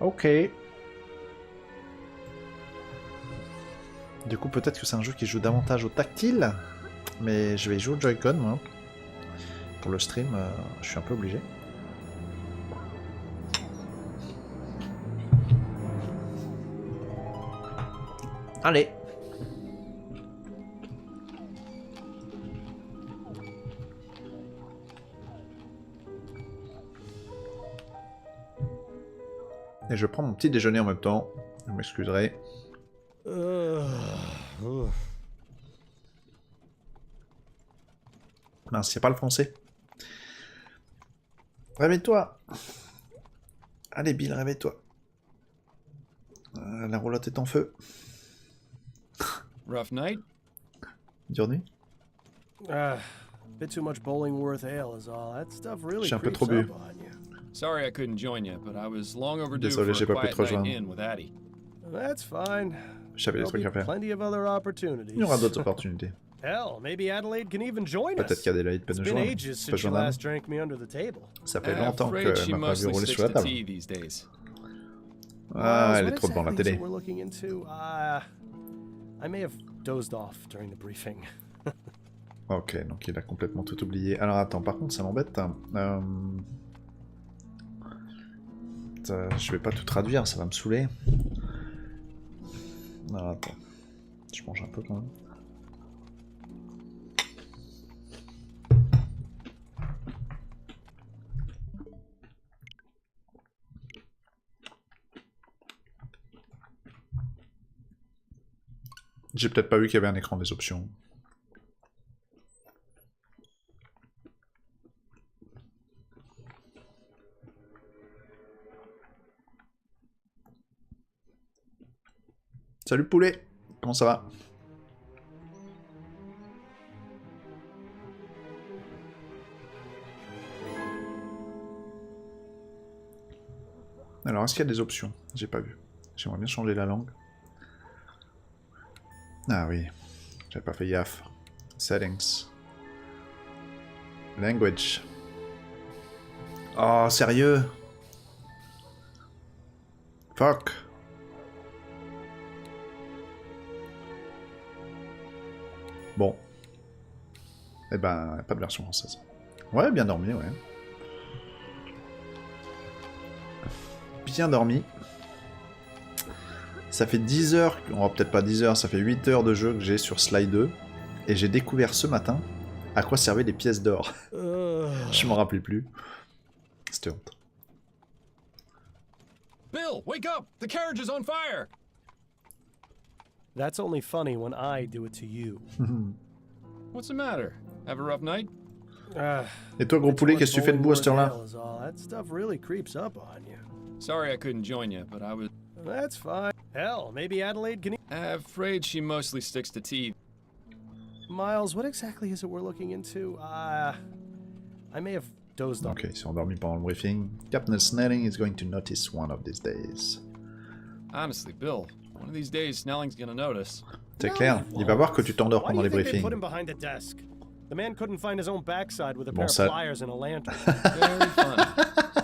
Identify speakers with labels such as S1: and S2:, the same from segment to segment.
S1: Ok. Du coup, peut-être que c'est un jeu qui joue davantage au tactile. Mais je vais y jouer au Joy-Con, moi. Pour le stream, je suis un peu obligé. Allez. Et je prends mon petit déjeuner en même temps. Vous m'excuserez. Mince, c'est pas le français. Réveille-toi. Allez, Bill, réveille-toi. La roulotte est en feu.
S2: Rough night?
S1: Dure nuit.
S3: Bit too much Bollingworth ale is all. That stuff really
S1: J'ai un peu
S3: creeps
S1: trop bu.
S3: up on you.
S2: Sorry I couldn't join you, but I was long overdue
S1: Désolé,
S2: for
S1: j'ai
S2: a
S1: pas pu
S2: quiet
S1: te
S2: night
S1: rejoindre.
S2: in with Addie.
S3: That's fine.
S1: J'avais des
S3: There'll
S1: trucs
S3: be
S1: à faire.
S3: plenty of other opportunities.
S1: Il y aura d'autres opportunités.
S3: Hell, maybe Adelaide can even join
S1: Peut-être
S3: us.
S1: qu'Adélaïde peut
S3: It's
S1: nous
S3: been
S1: joindre.
S3: ages
S1: C'est pas
S3: since you
S1: joignable.
S3: last drank me under the table.
S1: Ça fait longtemps
S2: Afraid she
S1: que m'a pas vu
S2: mostly
S1: rouler
S2: sticks
S1: sur la
S2: to
S1: table.
S2: tea these days.
S1: Ah, elle est
S3: What
S1: trop devant la
S3: exactly is
S1: télé.
S3: it we're looking into? I may have dozed off during the briefing.
S1: Ok, donc il a complètement tout oublié. Alors attends, par contre ça m'embête. Je vais pas tout traduire, ça va me saouler. Alors attends, je mange un peu quand même. J'ai peut-être pas vu qu'il y avait un écran des options. Salut poulet, comment ça va? Alors, est-ce qu'il y a des options? J'ai pas vu. J'aimerais bien changer la langue. Ah oui, j'avais pas fait gaffe. Settings. Language. Oh, sérieux? Fuck. Bon. Eh ben, pas de version française. Ouais, bien dormi, ouais. Bien dormi. Ça fait 10 heures, oh, peut-être pas 10 heures, ça fait 8 heures de jeu que j'ai sur Sly 2. Et j'ai découvert ce matin à quoi servaient les pièces d'or. Je m'en rappelais plus. C'était honte.
S2: Bill, wake up! The carriage is on fire!
S3: That's only funny when I do it to you.
S2: What's the matter? Have a rough night?
S1: Et toi, gros poulet, qu'est-ce que tu fais debout à cette heure-là?
S3: That stuff really creeps up on you.
S2: Sorry I couldn't join you, but I was...
S3: That's fine. Hell, maybe Adelaide can...
S2: Afraid she mostly sticks to tea.
S3: Miles, what exactly is it we're looking into? I may have dozed off.
S1: Ok, ils sont endormis pendant le briefing. Captain Snelling is going to notice one of these days.
S2: Honestly, Bill, one of these days Snelling's gonna notice.
S1: C'est clair, il va voir que tu t'endors
S3: Why do
S1: pendant
S3: you
S1: les
S3: think they put
S1: briefings.
S3: him behind a desk? The man couldn't find his own backside with a
S1: Bon,
S3: pair
S1: ça...
S3: of pliers and a lantern.
S2: Very funny.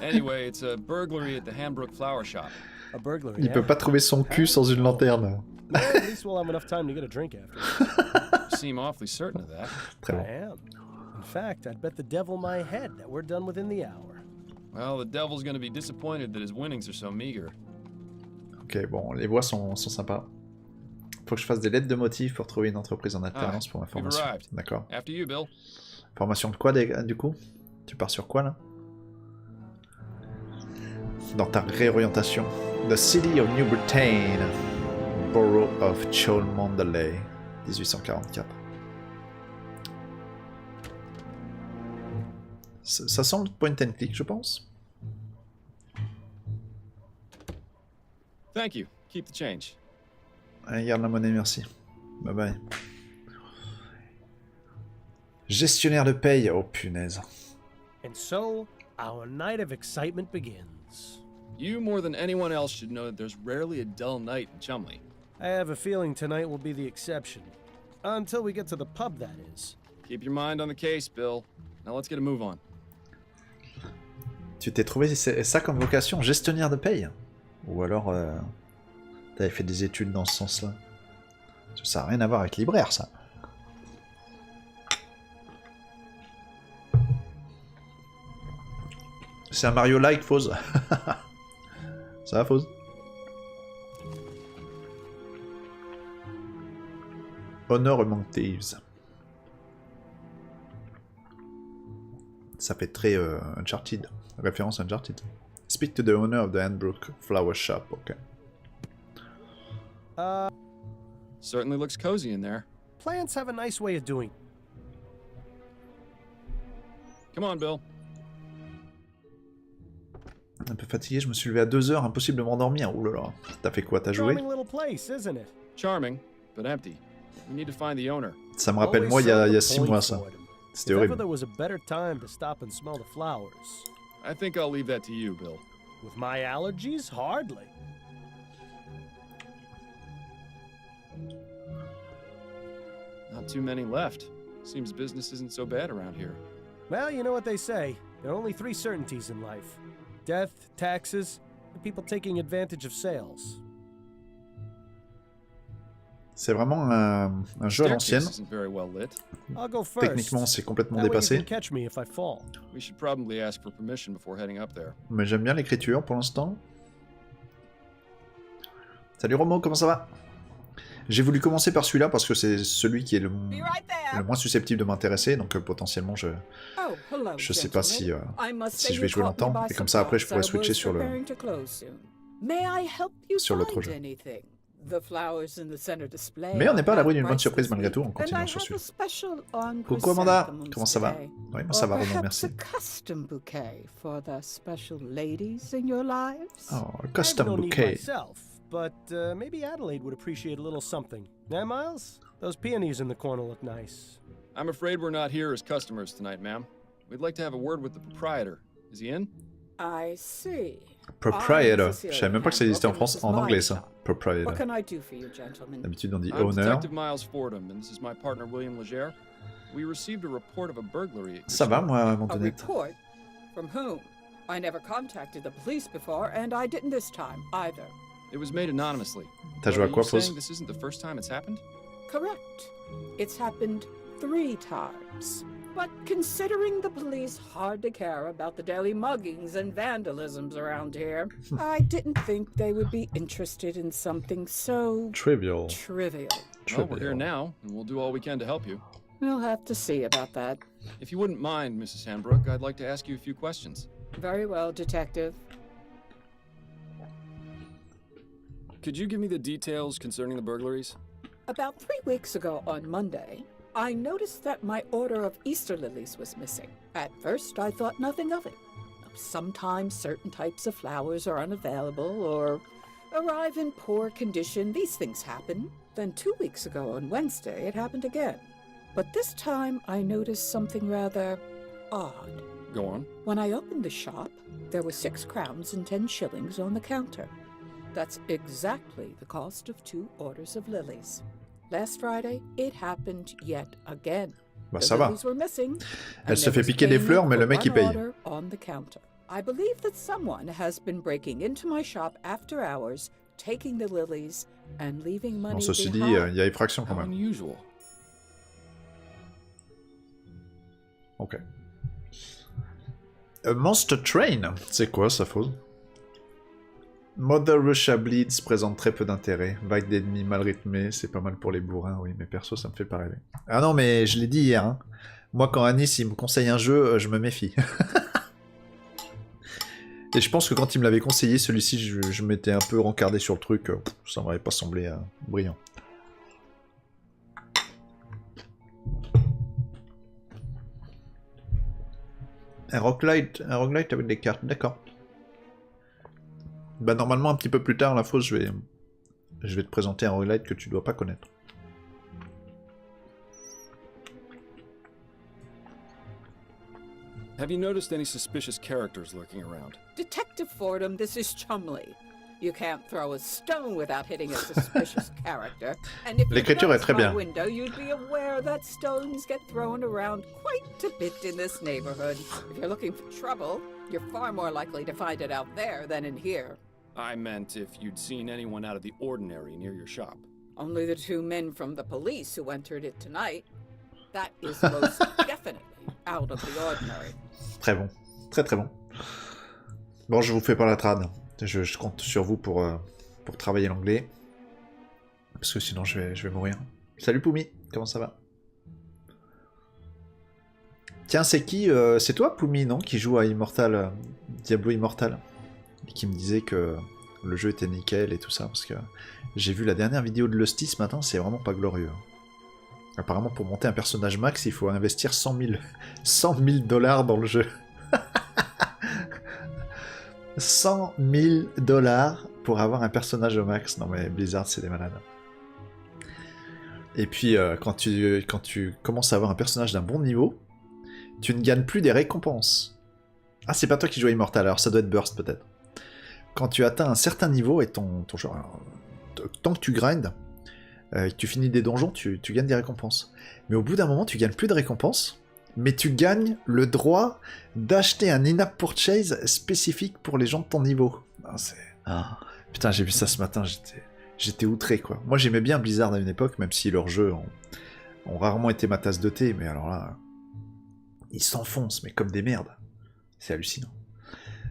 S2: Anyway, it's a burglary at the Hambrook Flower Shop.
S3: A burglary,
S1: Il peut
S3: yeah?
S1: pas trouver son cul sans une lanterne.
S3: Well, at least we'll have enough time to get a drink after.
S2: You seem awfully certain of that.
S1: Très bon.
S3: I am. In fact, I'd bet the devil my head that we're done within the hour.
S2: Well, the devil's gonna be disappointed that his winnings are so meager.
S1: Ok, bon, les voix sont sympas. Faut que je fasse des lettres de motifs pour trouver une entreprise en alternance pour ma
S2: we've
S1: formation.
S2: arrived.
S1: D'accord.
S2: After you, Bill.
S1: Formation de quoi, du coup? Tu pars sur quoi, là? Dans ta réorientation. The City of New Britain. Borough of Cholmondeley. 1844. Ça semble point and click, je pense.
S2: Thank you. Keep the change.
S1: Allez, garde la monnaie, merci. Bye bye. Gestionnaire de paye. Oh punaise.
S3: And so, our night of excitement begins.
S2: You, more than anyone else, should know that there's rarely a dull night in Chumley.
S3: I have a feeling tonight will be the exception. Until we get to the pub, that is.
S2: Keep your mind on the case, Bill. Now let's get a move on.
S1: Tu t'es trouvé ça comme vocation, gestionnaire de paye? Ou alors, t'avais fait des études dans ce sens-là. Ça n'a rien à voir avec libraire, ça. C'est un Mario-like, Fose. Ça va, Fose? Honor among Thieves. Ça fait très Uncharted. Référence Uncharted. Speak to the owner of the Handbrook Flower Shop. Ok.
S2: Certainly looks cozy in there.
S3: Plants have a nice way of doing.
S2: Come on, Bill.
S1: Un peu fatigué, je me suis levé à 2 heures, impossible de m'endormir. Ouh là là. T'as fait quoi? T'as joué?
S3: Charming little place, isn't it?
S2: Charming, but empty. We need to find the owner.
S1: Ça me rappelle moi il y a 6 mois ça. C'était horrible.
S3: There was a better time to stop and smell the flowers.
S2: I think I'll leave that to you, Bill.
S3: With my allergies, hardly.
S2: Not too many left. Seems business isn't so bad around here.
S3: Well, you know what they say. There are only 3 certainties in life. Death, taxes, and people taking advantage of sales.
S1: C'est vraiment un jeu à l'ancienne. Techniquement, c'est complètement dépassé. Mais j'aime bien l'écriture pour l'instant. Salut Romo, comment ça va? J'ai voulu commencer par celui-là parce que c'est celui qui est le moins susceptible de m'intéresser, donc potentiellement je sais pas si je vais jouer longtemps, et comme ça après je pourrais switcher sur l'autre jeu. Mais on n'est pas à l'abri d'une bonne surprise malgré tout, on continue sur celui-là. Coucou Amanda, comment ça va? Oui, moi ça va Romain, merci. Oh, a custom bouquet.
S3: But maybe Adelaide would appreciate a little something. Eh, Miles? Those peonies in the corner look nice.
S2: I'm afraid we're not here as customers tonight, ma'am. We'd like to have a word with the proprietor. Is he in?
S4: I see.
S1: Proprietor. Je savais même pas que ça existait en anglais, ça. Proprietor.
S4: What can I do for you, gentlemen?
S1: D'habitude, on dit
S2: I'm
S1: owner.
S2: Detective Miles Fordham, and this is my partner William Legere. We received a report of a burglary at your
S1: Ça va, moi, mon
S4: A
S1: honnête.
S4: report? From whom? I never contacted the police before, and I didn't this time, either.
S2: It was made anonymously.
S1: T'as joué à quoi,
S2: Fos?
S1: Fos?
S2: This isn't the first time it's happened?
S4: Correct. It's happened 3 times. But considering the police hardly care about the daily muggings and vandalisms around here, I didn't think they would be interested in something so...
S1: Trivial.
S2: Well, we're here now, and we'll do all we can to help you.
S4: We'll have to see about that.
S2: If you wouldn't mind, Mrs. Handbrook, I'd like to ask you a few questions.
S4: Very well, Detective.
S2: Could you give me the details concerning the burglaries?
S4: About 3 weeks ago on Monday, I noticed that my order of Easter lilies was missing. At first, I thought nothing of it. Sometimes certain types of flowers are unavailable or arrive in poor condition. These things happen. Then 2 weeks ago on Wednesday, it happened again. But this time, I noticed something rather odd.
S2: Go on.
S4: When I opened the shop, there were 6 crowns and 10 shillings on the counter. That's exactly the cost of 2 orders of lilies. Last Friday, it happened yet again.
S1: Bah ça va.
S4: Were missing,
S1: Elle se fait piquer des fleurs, mais le mec il paye.
S4: On the counter. I believe that someone has been breaking into my shop after hours, taking the lilies and leaving money
S1: Bon, ceci dit,
S4: behind.
S1: il y a effraction quand
S2: How
S1: même.
S2: unusual.
S1: Ok. A Monster Train, c'est quoi ça, Faux? Mother Russia Bleeds présente très peu d'intérêt. Vague d'ennemis mal rythmés, c'est pas mal pour les bourrins, oui, mais perso ça me fait pas rêver. Ah non, mais je l'ai dit hier, hein. Moi quand Anis il me conseille un jeu, je me méfie. Et je pense que quand il me l'avait conseillé, celui-ci, je m'étais un peu rencardé sur le truc, ça m'avait pas semblé brillant. Un roguelite avec des cartes, d'accord. Bah normalement un petit peu plus tard, la fausse, je vais te présenter un roguelite que tu dois pas connaître.
S2: Have you noticed any suspicious characters lurking around?
S4: Detective Fordham, this is Chumley. You can't throw a stone without hitting a suspicious character. And if
S1: L'écriture est très bien.
S4: window, you'd be aware that stones get thrown around quite a bit in this neighborhood. If you're looking for trouble, you're far more likely to find it out there than in here.
S2: I meant if you'd seen anyone out of the ordinary near your shop.
S4: Only the 2 men from the police who entered it tonight. That is most definitely out of the ordinary.
S1: Très bon. Très très bon. Bon, je vous fais pas la trad. Je compte sur vous pour travailler l'anglais. Parce que sinon je vais mourir. Salut Poumi, comment ça va? Tiens, c'est qui? C'est toi Poumi, non? Qui joue à Immortal, Diablo Immortal? Et qui me disait que le jeu était nickel et tout ça. Parce que j'ai vu la dernière vidéo de Lusty ce matin, c'est vraiment pas glorieux. Apparemment, pour monter un personnage max, il faut investir 100 000 $ dans le jeu. 100 000 $ pour avoir un personnage au max. Non mais Blizzard, c'est des malades. Et puis, quand tu commences à avoir un personnage d'un bon niveau, tu ne gagnes plus des récompenses. Ah, c'est pas toi qui joues à Immortal, alors ça doit être Burst peut-être. Quand tu atteins un certain niveau et ton genre, tant que tu grindes, et que tu finis des donjons, tu gagnes des récompenses. Mais au bout d'un moment, tu gagnes plus de récompenses, mais tu gagnes le droit d'acheter un in-app purchase spécifique pour les gens de ton niveau. Putain, j'ai vu ça ce matin, j'étais outré, quoi. Moi, j'aimais bien Blizzard à une époque, même si leurs jeux ont rarement été ma tasse de thé, mais alors là, ils s'enfoncent, mais comme des merdes. C'est hallucinant.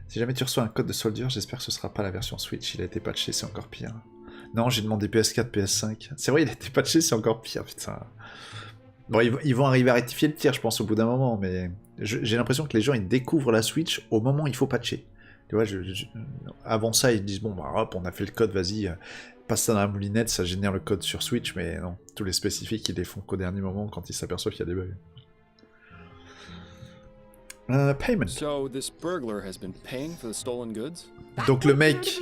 S1: Si jamais tu reçois un code de Soldier, j'espère que ce sera pas la version Switch, il a été patché, c'est encore pire. Non, j'ai demandé PS4, PS5. C'est vrai, il a été patché, c'est encore pire, putain. Bon, ils vont arriver à rectifier le tir, je pense, au bout d'un moment, mais j'ai l'impression que les gens, ils découvrent la Switch au moment où il faut patcher. Tu vois, avant ça, ils disent, bon, bah hop, on a fait le code, vas-y, passe ça dans la moulinette, ça génère le code sur Switch, mais non, tous les spécifiques, ils les font qu'au dernier moment, quand ils s'aperçoivent qu'il y a des bugs. Payment.
S2: So this burglar has been paying for the stolen goods?
S1: Donc le mec,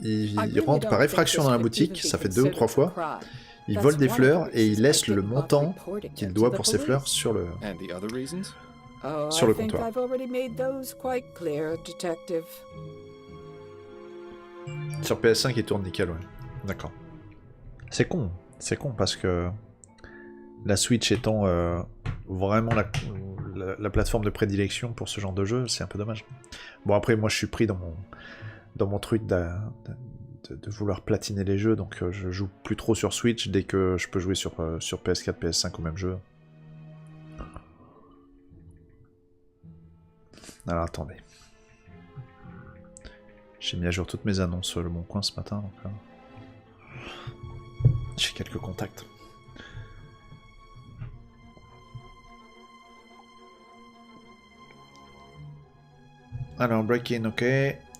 S1: il rentre par effraction dans la boutique, ça fait 2 ou 3 fois, il vole des fleurs et il laisse le montant qu'il doit pour ses fleurs sur le comptoir. Sur PS5 il tourne nickel, ouais. D'accord. C'est con parce que la Switch étant vraiment la plateforme de prédilection pour ce genre de jeu, c'est un peu dommage. Bon, après, moi je suis pris dans mon truc de vouloir platiner les jeux, donc je joue plus trop sur Switch dès que je peux jouer sur PS4, PS5 au même jeu. Alors attendez. J'ai mis à jour toutes mes annonces sur le Bon Coin ce matin, donc j'ai quelques contacts. Alors, break-in, ok.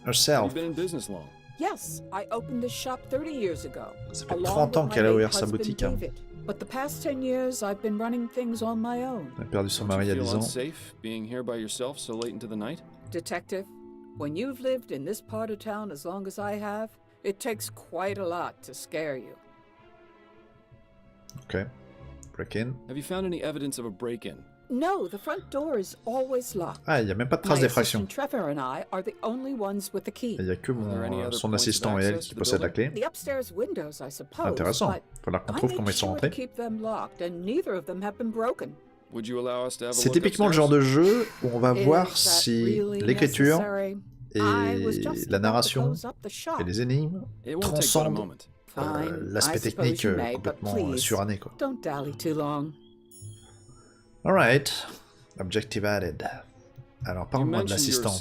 S1: Herself.
S4: Yes, I opened this shop 30 years ago.
S1: Ça fait 30 ans qu'elle a ouvert sa boutique. Hein.
S4: But the past 10 years, I've been running things on my own.
S1: Elle a perdu son mari il y a 10 ans.
S4: Detective, when you've lived in this part of town as long as I have, it takes quite a lot to scare you.
S1: Ok. Break-in.
S2: Have you found any evidence of a break-in?
S4: No, the front door is always locked.
S1: Ah, il n'y a même pas de trace d'effraction.
S4: Trevor and I are the only ones with the key.
S1: Il n'y a que son assistant et elle qui possèdent la clé.
S4: The upstairs windows, I suppose.
S1: Intéressant. Faudra qu'on trouve comment ils sont rentrés. C'est typiquement le genre de jeu où on va voir si l'écriture et la narration et les énigmes transcendent l'aspect technique complètement suranné, quoi.
S4: Don't dally too long.
S1: Alright. Objective added. Alors, parle-moi de l'assistant.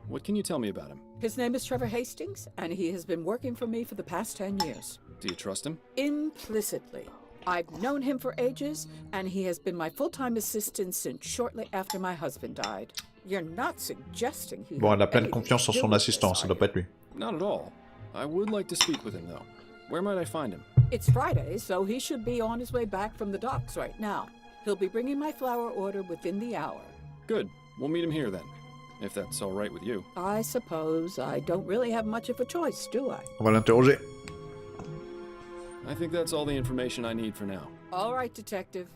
S2: What can you tell me about him?
S4: His name is Trevor Hastings, and he has been working for me for the past 10 years.
S2: Do you trust him?
S4: Implicitly. I've known him for ages, and he has been my full-time assistant since shortly after my husband died. You're not suggesting he...
S1: Bon, elle a pleine confiance en son assistant, ça doit pas être lui.
S2: Not at all. I would like to speak with him, though. Where might I find him?
S4: It's Friday, so he should be on his way back from the docks right now. He'll be bringing my flower order within the hour.
S2: Good. We'll meet him here then, if that's all right with you.
S4: I suppose I don't really have much of a choice, do I?
S1: On va l'interroger.
S2: I think that's all the information I need for now.
S4: All right, detective.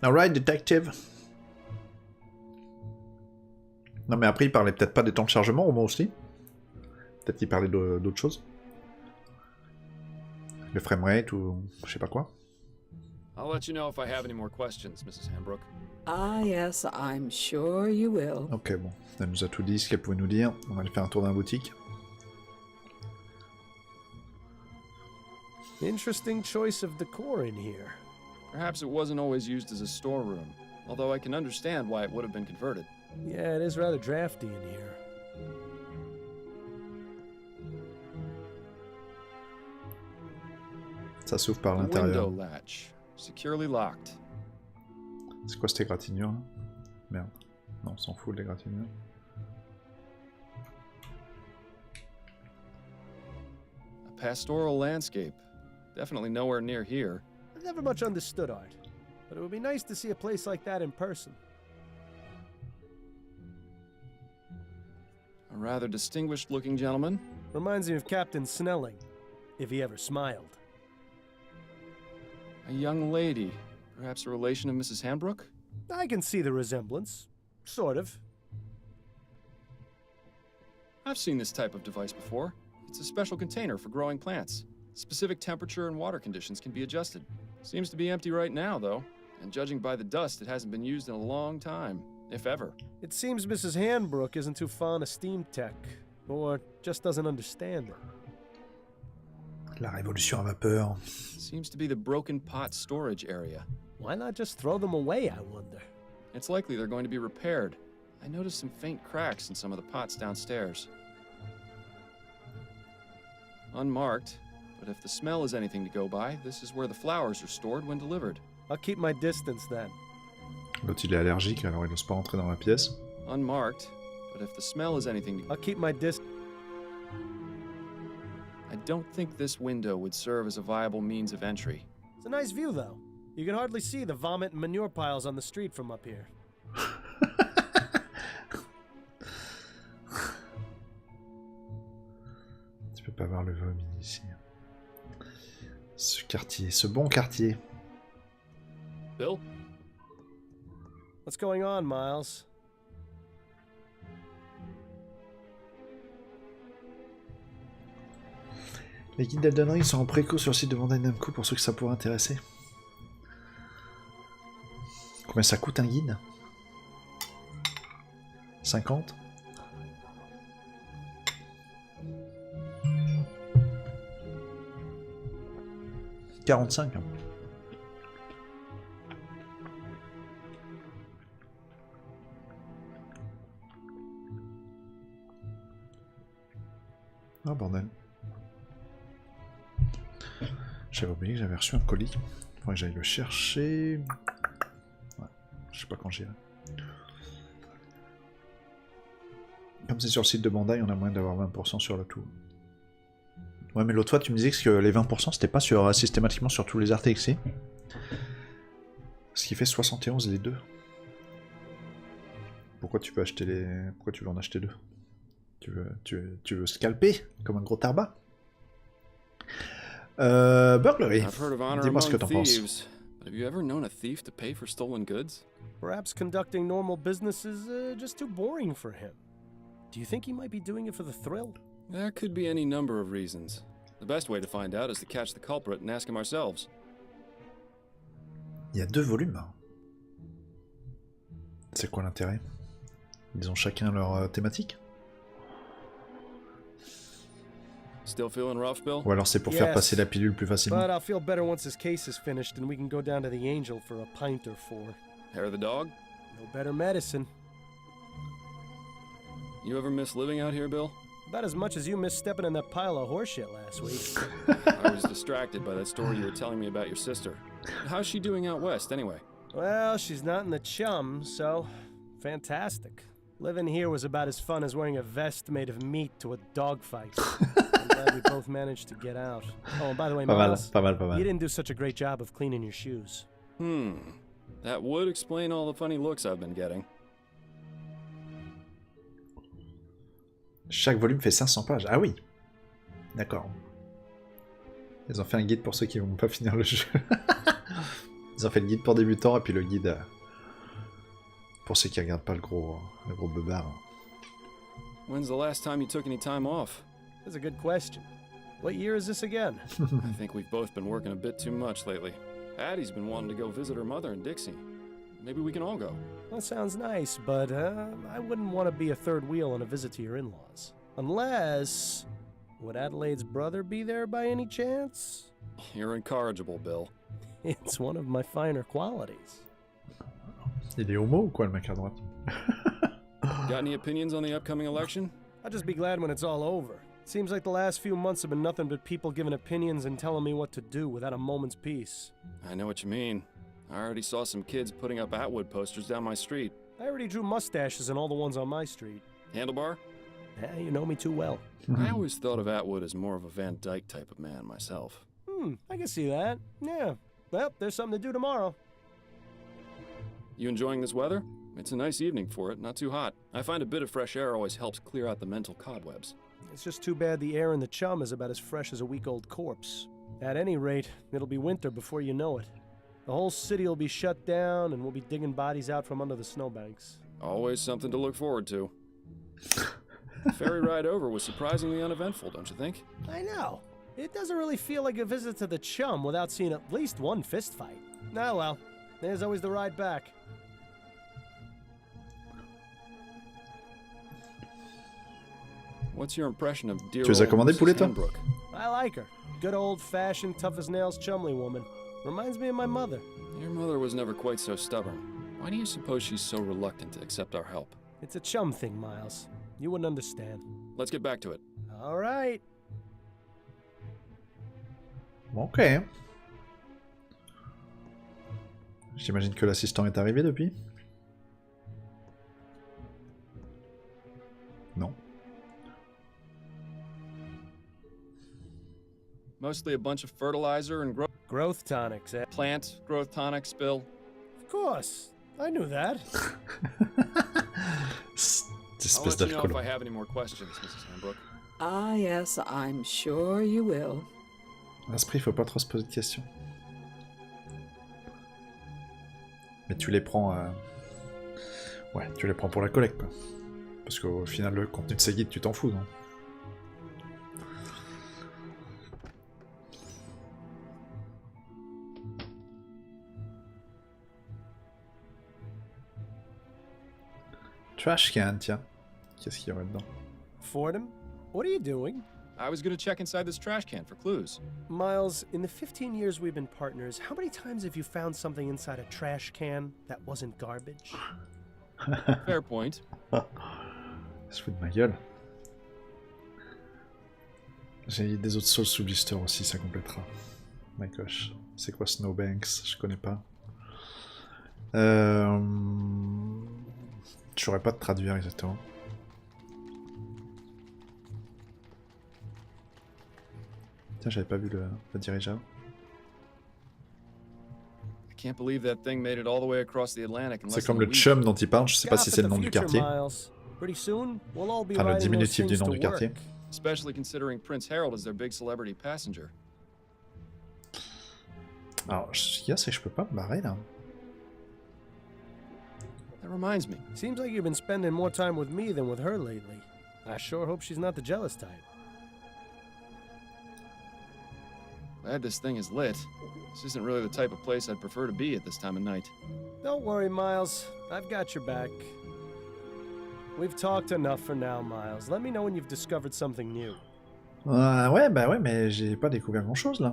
S1: All right, detective. Non mais après il parlait peut-être pas des temps de chargement, au moins aussi. Peut-être qu'il parlait d'autres choses. Le framerate ou je sais pas quoi.
S2: I'll let you know if I have any more questions, Mrs. Hambrook.
S4: Ah, yes, I'm sure you will.
S1: Ok, bon, elle nous a tout dit ce qu'elle pouvait nous dire. On va aller faire un tour dans la boutique.
S3: Interesting choice of decor in here.
S2: Perhaps it wasn't always used as a storeroom, although I can understand why it would have been converted.
S3: Yeah, it is rather drafty in here.
S1: Ça s'ouvre par
S2: The
S1: l'intérieur.
S2: window latch, securely locked.
S1: C'est quoi cette égratignure là? Merde. Non, on s'en fout de l'égratignure.
S2: A pastoral landscape. Definitely nowhere near here.
S3: I've never much understood art, but it would be nice to see a place like that in person.
S2: A rather distinguished-looking gentleman.
S3: Reminds me of Captain Snelling, if he ever smiled.
S2: A young lady. Perhaps a relation of Mrs. Hambrook?
S3: I can see the resemblance. Sort of.
S2: I've seen this type of device before. It's a special container for growing plants. Specific temperature and water conditions can be adjusted. Seems to be empty right now, though. And judging by the dust, it hasn't been used in a long time, if ever.
S3: It seems Mrs. Handbrook isn't too fond of steam tech, or just doesn't understand it.
S1: La révolution à vapeur.
S2: Seems to be the broken pot storage area.
S3: Why not just throw them away, I wonder?
S2: It's likely they're going to be repaired. I noticed some faint cracks in some of the pots downstairs. Unmarked, but if the smell is anything to go by, this is where the flowers are stored when delivered.
S3: I'll keep my distance then.
S1: L'autre il est allergique alors il n'ose pas rentrer dans la pièce.
S2: Unmarked, but if the smell is anything to...
S3: I'll keep my distance.
S2: I don't think this window would serve as a viable means of entry.
S3: It's a nice view, though. You can hardly see the vomit and manure piles on the street from up here.
S1: Tu peux pas voir le vomi ici. Ce quartier, ce bon quartier.
S2: Bill?
S3: What's going on, Miles?
S1: Les guides d'Elden Ring sont en préco sur le site de Bandai Namco pour ceux que ça pourrait intéresser. Combien ça coûte un guide? 50? « 45 hein. Ah bordel. J'avais oublié que j'avais reçu un colis. Faudrait que j'aille le chercher. Ouais, je sais pas quand j'irai. Comme c'est sur le site de Bandai, on a moyen d'avoir 20% sur le tout. Ouais, mais l'autre fois, tu me disais que les 20%, c'était pas sur, systématiquement sur tous les RTX. Ce qui fait 71 les deux. Pourquoi tu veux acheter les... Pourquoi tu veux en acheter deux? Tu veux scalper comme un gros tarbat? Burglary. Dis-moi ce que t'en penses.
S2: Have you ever known a thief to pay for stolen goods?
S3: Perhaps conducting normal business is just too boring for him. Do you think he might be doing it for the thrill?
S2: There could be any number of reasons. The best way to find out is to catch the culprit and ask him ourselves.
S1: Il y a 2 volumes. C'est quoi l'intérêt? Ils ont chacun leur thématique?
S2: Still feeling rough, Bill?
S1: Ou alors c'est pour faire passer la pilule plus facilement?
S3: But I'll feel better once his case is finished and we can go down to the Angel for a pint or 4.
S2: Hair of the dog?
S3: No better medicine.
S2: You ever miss living out here, Bill?
S3: About as much as you missed stepping in that pile of horseshit last week.
S2: I was distracted by that story you were telling me about your sister. How's she doing out west, anyway?
S3: Well, she's not in the chum, so fantastic. Living here was about as fun as wearing a vest made of meat to a dogfight. I'm glad we both managed to get out. Oh, and by the way, Miles,
S1: pas mal.
S3: you didn't do such a great job of cleaning your shoes.
S2: That would explain all the funny looks I've been getting.
S1: Chaque volume fait 500 pages. Ah oui. D'accord. Ils ont fait un guide pour ceux qui vont pas finir le jeu. Ils ont fait le guide pour débutants et puis le guide pour ceux qui regardent pas le gros beubard.
S2: When's the last time you took any time off?
S3: That's a good question. What year is this again?
S2: I think we've both been working a bit too much lately. Addie's been wanting to go visit her mother in Dixie. Maybe we can all go.
S3: That sounds nice, but I wouldn't want to be a third wheel on a visit to your in-laws. Unless... Would Adelaide's brother be there by any chance?
S2: You're incorrigible, Bill.
S3: It's one of my finer qualities.
S1: Il est homo ou quoi, le mec à droite?
S2: Got any opinions on the upcoming election?
S3: I'll just be glad when it's all over. Seems like the last few months have been nothing but people giving opinions and telling me what to do without a moment's peace.
S2: I know what you mean. I already saw some kids putting up Atwood posters down my street.
S3: I already drew mustaches in all the ones on my street.
S2: Handlebar?
S3: You know me too well.
S2: I always thought of Atwood as more of a Van Dyke type of man myself.
S3: I can see that. Yeah. Well, there's something to do tomorrow.
S2: You enjoying this weather? It's a nice evening for it, not too hot. I find a bit of fresh air always helps clear out the mental cobwebs.
S3: It's just too bad the air in the chum is about as fresh as a week-old corpse. At any rate, it'll be winter before you know it. The whole city will be shut down, and we'll be digging bodies out from under the snowbanks.
S2: Always something to look forward to. The ferry ride over was surprisingly uneventful, don't you think?
S3: I know. It doesn't really feel like a visit to the chum without seeing at least one fist fight. Ah well, there's always the ride back.
S2: What's your impression of dear
S1: Tu les as
S2: old
S1: commandés,
S2: Mrs.
S1: poulet, toi?
S2: Hanbrook?
S3: I like her. Good old-fashioned, tough-as-nails chumly woman. Reminds me of my mother.
S2: Your mother was never quite so stubborn. Why do you suppose she's so reluctant to accept our help?
S3: It's a chum thing, Miles. You wouldn't understand.
S2: Let's get back to it.
S3: All right.
S1: Ok. J'imagine que l'assistant est arrivé depuis. Non.
S2: Mostly a bunch of fertilizer and
S3: Growth tonics, eh?
S2: plant growth tonics, Bill.
S3: Of course. I knew that.
S1: Cette
S2: I'll
S1: espèce
S2: let you know if
S1: d'alcool.
S2: I have any more questions, Mrs. Hanbrook.
S4: Ah, yes, I'm sure you will.
S1: L'esprit, faut pas trop se poser de questions. Mais tu les prends... Ouais, tu les prends pour la collecte, quoi. Parce qu'au final, le contenu de ces guides, tu t'en fous, non? Trash can, tiens. Qu'est-ce qu'il y aurait dedans?
S3: Fordham, what are you doing?
S2: I was gonna check inside this trash can for clues.
S3: Miles, in the 15 years we've been partners, how many times have you found something inside a trash can that wasn't garbage?
S2: Fair point.
S1: Se fout de ma gueule. J'ai des autres sauces sous blister aussi, ça complétera. My gosh. C'est quoi Snowbanks? Je connais pas. Je saurais pas te traduire exactement. Tiens, j'avais pas vu le dirigeable.
S2: I can't believe that thing made it all the way across the Atlantic in less
S1: C'est comme
S2: than a
S1: le
S2: week.
S1: chum dont il parle, je sais pas si c'est le nom du quartier.
S3: Pretty soon, we'll all be
S1: Enfin, le
S3: riding those
S1: diminutif du
S3: things
S1: nom
S3: to
S1: du quartier.
S3: work.
S2: Especially considering Prince Harold is their big celebrity passenger.
S1: Alors, ce qu'il y a, c'est que je peux pas me barrer là.
S2: That reminds me.
S3: Seems like you've been spending more time with me than with her lately. I sure hope she's not the jealous type.
S2: Glad this thing is lit. This isn't really the type of place I'd prefer to be at this time of night.
S3: Don't worry, Miles. I've got your back. We've talked enough for now, Miles. Let me know when you've discovered something new.
S1: Ouais, bah ouais, mais j'ai pas découvert grand chose là.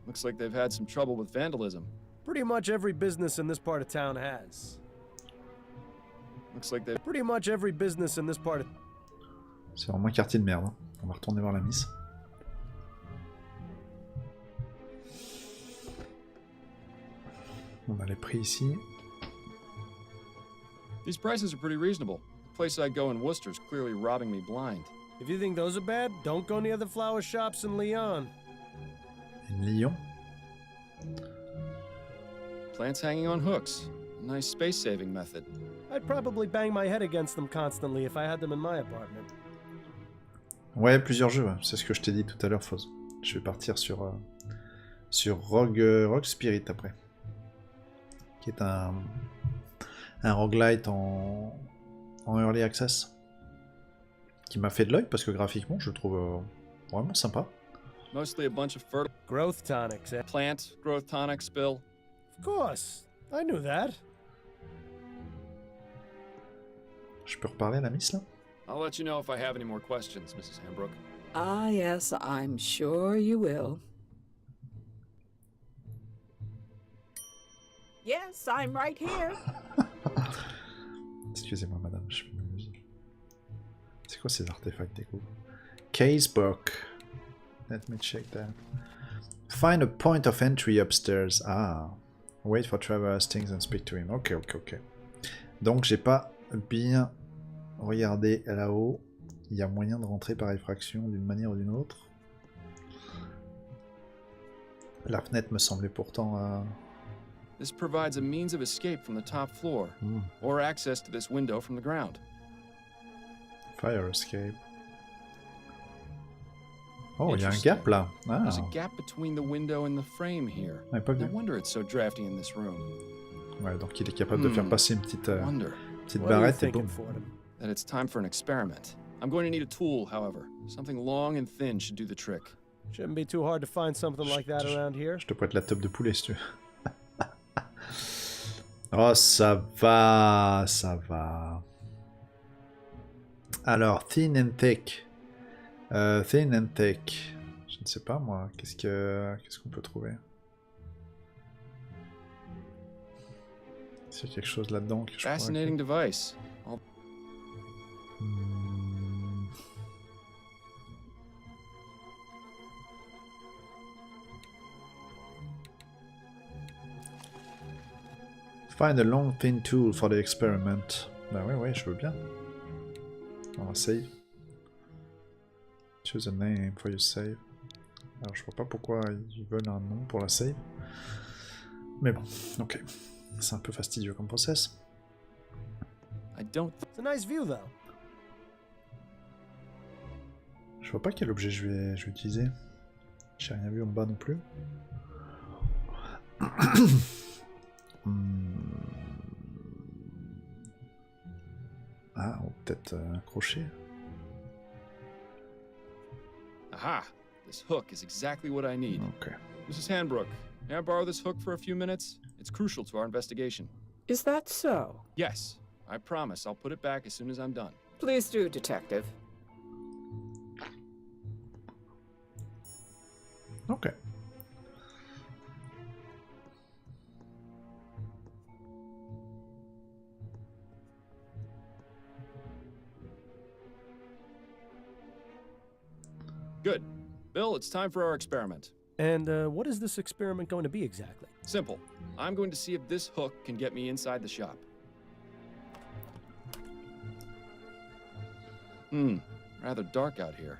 S2: Looks like they've had some trouble with vandalism.
S3: Pretty much every business in this part of town has.
S2: Looks like they've...
S3: Pretty much every business in this part of...
S1: C'est vraiment un quartier de merde. Hein. On va retourner voir la miss. On a les prix ici.
S2: These prices are pretty reasonable. The place I go in Worcester's clearly robbing me blind.
S3: If you think those are bad, don't go near the flower shops in Lyon.
S1: Une Lyon.
S2: Plants hanging on hooks. A nice space-saving method.
S3: I'd probably bang my head against them constantly if I had them in my apartment.
S1: Ouais, plusieurs jeux. Ouais. C'est ce que je t'ai dit tout à l'heure, Foz. Je vais partir sur Rogue Spirit après. Qui est un roguelite en early access. qui m'a fait de l'œil parce que graphiquement, je le trouve vraiment sympa.
S2: Mostly a bunch of fertile
S3: Growth tonics, eh?
S2: plant growth tonics, Bill.
S3: Of course. I knew that.
S1: Je peux reparler à la miss là?
S2: I'll let you know if I have any more questions, Mrs. Hambrook.
S4: Ah, yes, I'm sure you will. Yes, I'm right here.
S1: Excusez-moi, madame, je m'amuse. C'est quoi ces artefacts déco? Casebook. Let me check that. Find a point of entry upstairs. Ah. Wait for Traverse things and speak to him. Ok. Donc, j'ai pas bien regardé là-haut. Il y a moyen de rentrer par effraction d'une manière ou d'une autre. La fenêtre me semblait pourtant...
S2: This provides a means of escape from the top floor, or access to this window from the ground.
S1: Fire escape. Oh, il y a un gap là. Ah.
S2: There's a gap between the window and the frame here.
S1: Ouais, pas
S2: No
S1: vu.
S2: wonder it's so drafty in this room.
S1: Ouais, donc il est capable de faire passer une petite
S2: Wonder
S1: barrette et boum.
S2: that it's time for an experiment. I'm going to need a tool, however. Something long and thin should do the trick.
S3: Shouldn't be too hard to find something like that around here.
S1: Je te prête la top de poulet si tu veux. Oh, ça va, ça va. Alors, thin and thick. Thin and thick. Je ne sais pas moi, qu'est-ce qu'on peut trouver? Est-ce qu'il y a quelque chose là-dedans que je pourrais...
S2: Fascinating device.
S1: Find a long thin tool for the experiment. Bah ouais, je veux bien. On va save. Choose a name for your save. Alors je vois pas pourquoi ils veulent un nom pour la save. Mais bon, ok. C'est un peu fastidieux comme process.
S3: It's a nice view though.
S1: Je vois pas quel objet je vais utiliser. J'ai rien vu en bas non plus. Ah, peut-être un crochet.
S2: Aha! This hook is exactly what I need.
S1: Ok.
S2: Mrs. Hanbrook, may I borrow this hook for a few minutes? It's crucial to our investigation.
S4: Is that so?
S2: Yes, I promise I'll put it back as soon as I'm done.
S4: Please do, Detective.
S1: Ok.
S2: Good. Bill, it's time for our experiment.
S3: And what is this experiment going to be exactly?
S2: Simple. I'm going to see if this hook can get me inside the shop. Rather dark out here.